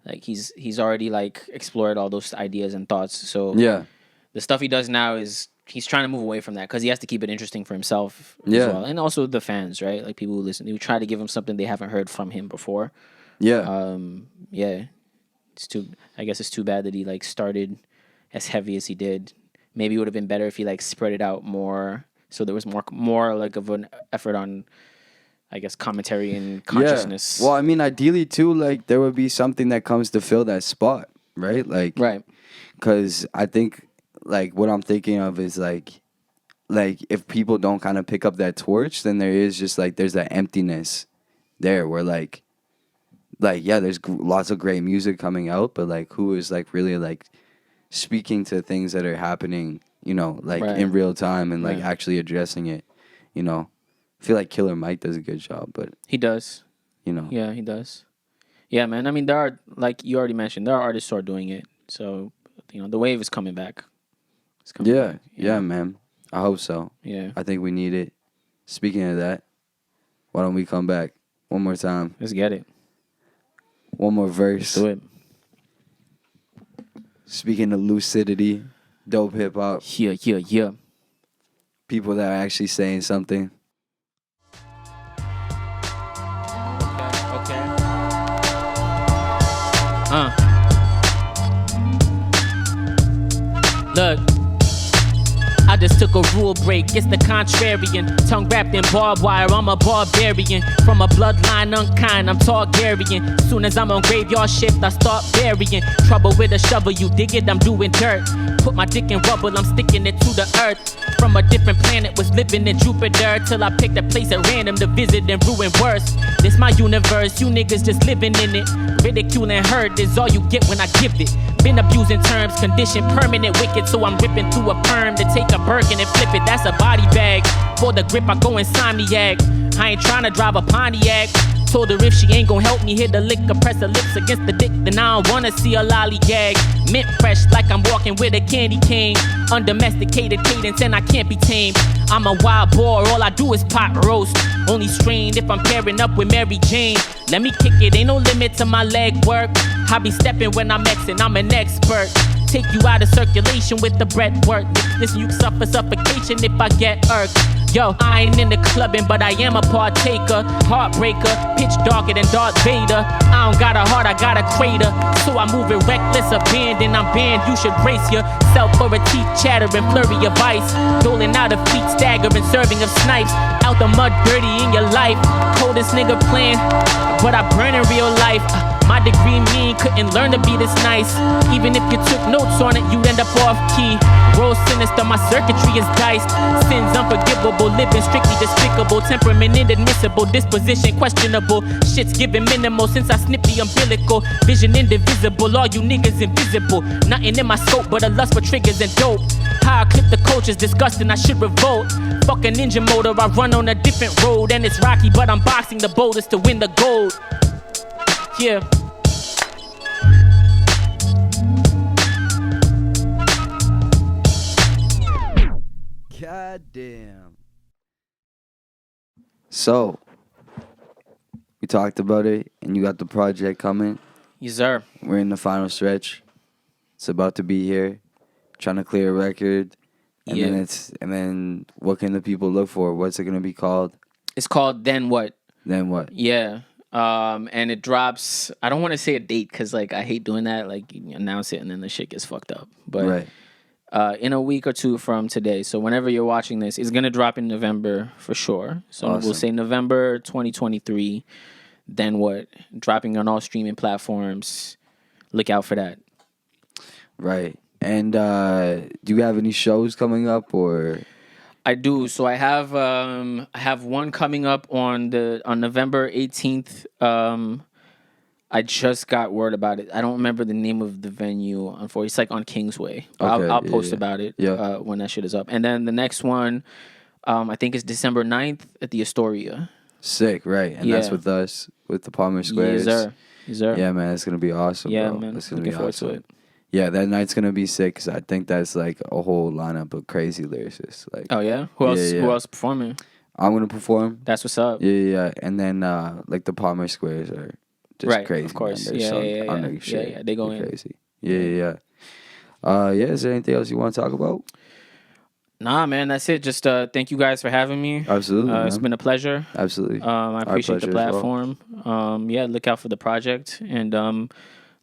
Like he's already like explored all those ideas and thoughts. So yeah, the stuff he does now is he's trying to move away from that because he has to keep it interesting for himself as well, and also the fans, right? Like people who listen, who try to give him something they haven't heard from him before. Yeah. Yeah. I guess it's too bad that he like started as heavy as he did. Maybe it would have been better if he like spread it out more, so there was more like of an effort on, I guess, commentary and consciousness. Yeah. Well, I mean, ideally too, like there would be something that comes to fill that spot, right? Like, right. Because I think like what I'm thinking of is like if people don't kind of pick up that torch, then there is just like there's that emptiness there where like yeah, there's lots of great music coming out, but like who is like really like speaking to things that are happening, you know, like in real time and like actually addressing it, you know. I feel like Killer Mike does a good job, but he does, you know. Yeah, he does. Yeah, man. I mean, there are, like you already mentioned, there are artists who are doing it. So, you know, the wave is coming back. It's coming back. Yeah, man. I hope so. Yeah. I think we need it. Speaking of that, why don't we come back one more time? Let's get it. One more verse. Let's do it. Speaking of lucidity, dope hip hop. Yeah. People that are actually saying something. Okay. Look, I just took a rule break, it's the contrarian. Tongue wrapped in barbed wire, I'm a barbarian. From a bloodline unkind, I'm Targaryen. Soon as I'm on graveyard shift, I start burying. Trouble with a shovel, you dig it, I'm doing dirt. Put my dick in rubble, I'm sticking it to the earth. From a different planet, was living in Jupiter. Till I picked a place at random to visit and ruin worse. This my universe, you niggas just living in it. Ridicule and hurt is all you get when I give it. Been abusing terms, condition permanent wicked. So I'm ripping through a perm to take a Birkin and flip it. That's a body bag. For the grip, I go insomniac. I ain't tryna drive a Pontiac. Told her if she ain't gon' help me hit the liquor, press her lips against the dick, then I don't wanna see a lollygag. Mint fresh like I'm walking with a candy cane. Undomesticated cadence and I can't be tamed. I'm a wild boar, all I do is pot roast. Only strained if I'm pairing up with Mary Jane. Let me kick it, ain't no limit to my leg work. I be stepping when I'm Xing, I'm an expert. Take you out of circulation with the breath work. Listen, you suffer suffocation if I get irked. Yo, I ain't into clubbing, but I am a partaker. Heartbreaker, pitch darker than Darth Vader. I don't got a heart, I got a crater. So I move it reckless, abandoned, I'm banned. You should brace yourself for a teeth chattering, flurry of ice. Doling out a fleet, staggering, serving of snipes. Out the mud, dirty in your life. Coldest nigga playing, but I burn in real life. My degree mean couldn't learn to be this nice. Even if you took notes on it, you'd end up off key. Roll sinister, my circuitry is diced. Sins unforgivable, living strictly despicable. Temperament inadmissible, disposition questionable. Shit's giving minimal since I snipped the umbilical. Vision indivisible, all you niggas invisible. Nothing in my scope but a lust for triggers and dope. How I clip the coach is disgusting, I should revolt. Fuck a ninja motor, I run on a different road. And it's rocky, but I'm boxing the boldest to win the gold. Yeah. God damn. So, we talked about it, and you got the project coming. Yes, sir. We're in the final stretch. It's about to be here. Trying to clear a record. And then what can the people look for? What's it gonna be called? It's called Then What? Then What? Yeah. And it drops. I don't want to say a date because like I hate doing that. Like you announce it and then the shit gets fucked up. But in a week or two from today. So whenever you're watching this, it's gonna drop in November for sure. So we'll say November 2023. Then What? Dropping on all streaming platforms. Look out for that. Right. And do you have any shows coming up or? I do. So I have one coming up on November 18th. I just got word about it. I don't remember the name of the venue. Unfortunately, it's like on Kingsway. Okay, I'll post about it when that shit is up. And then the next one, I think is December 9th at the Astoria. Sick, right? And that's with us with the Palmer Squares. Yes, sir. Yes, sir. Yeah, man, it's gonna be awesome. Yeah, bro. man. It's gonna Looking be forward awesome. to it. Yeah, that night's gonna be sick because I think that's like a whole lineup of crazy lyricists. Like, Oh yeah, who else? yeah. Who else performing? I'm gonna perform. That's what's up. Yeah. And then like the Palmer Squares are just Right, crazy. of course. Man. Yeah. Shit. Yeah, they go in. Crazy. Yeah. Is there anything else you want to talk about? Nah, man, that's it. Just thank you guys for having me. Absolutely. It's been a pleasure. Absolutely. I appreciate the pleasure as well. platform. Look out for the project, and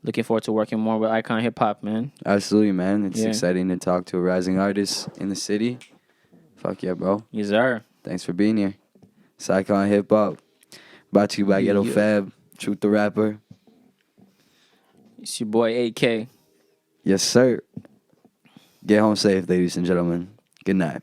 looking forward to working more with Icon Hip Hop, man. Absolutely, man. It's exciting to talk to a rising artist in the city. Fuck yeah, bro. Yes, sir. Thanks for being here. It's Icon Hip Hop. Brought to you by Ghettofab, Trewth the Rapper. It's your boy Ekke. Yes, sir. Get home safe, ladies and gentlemen. Good night.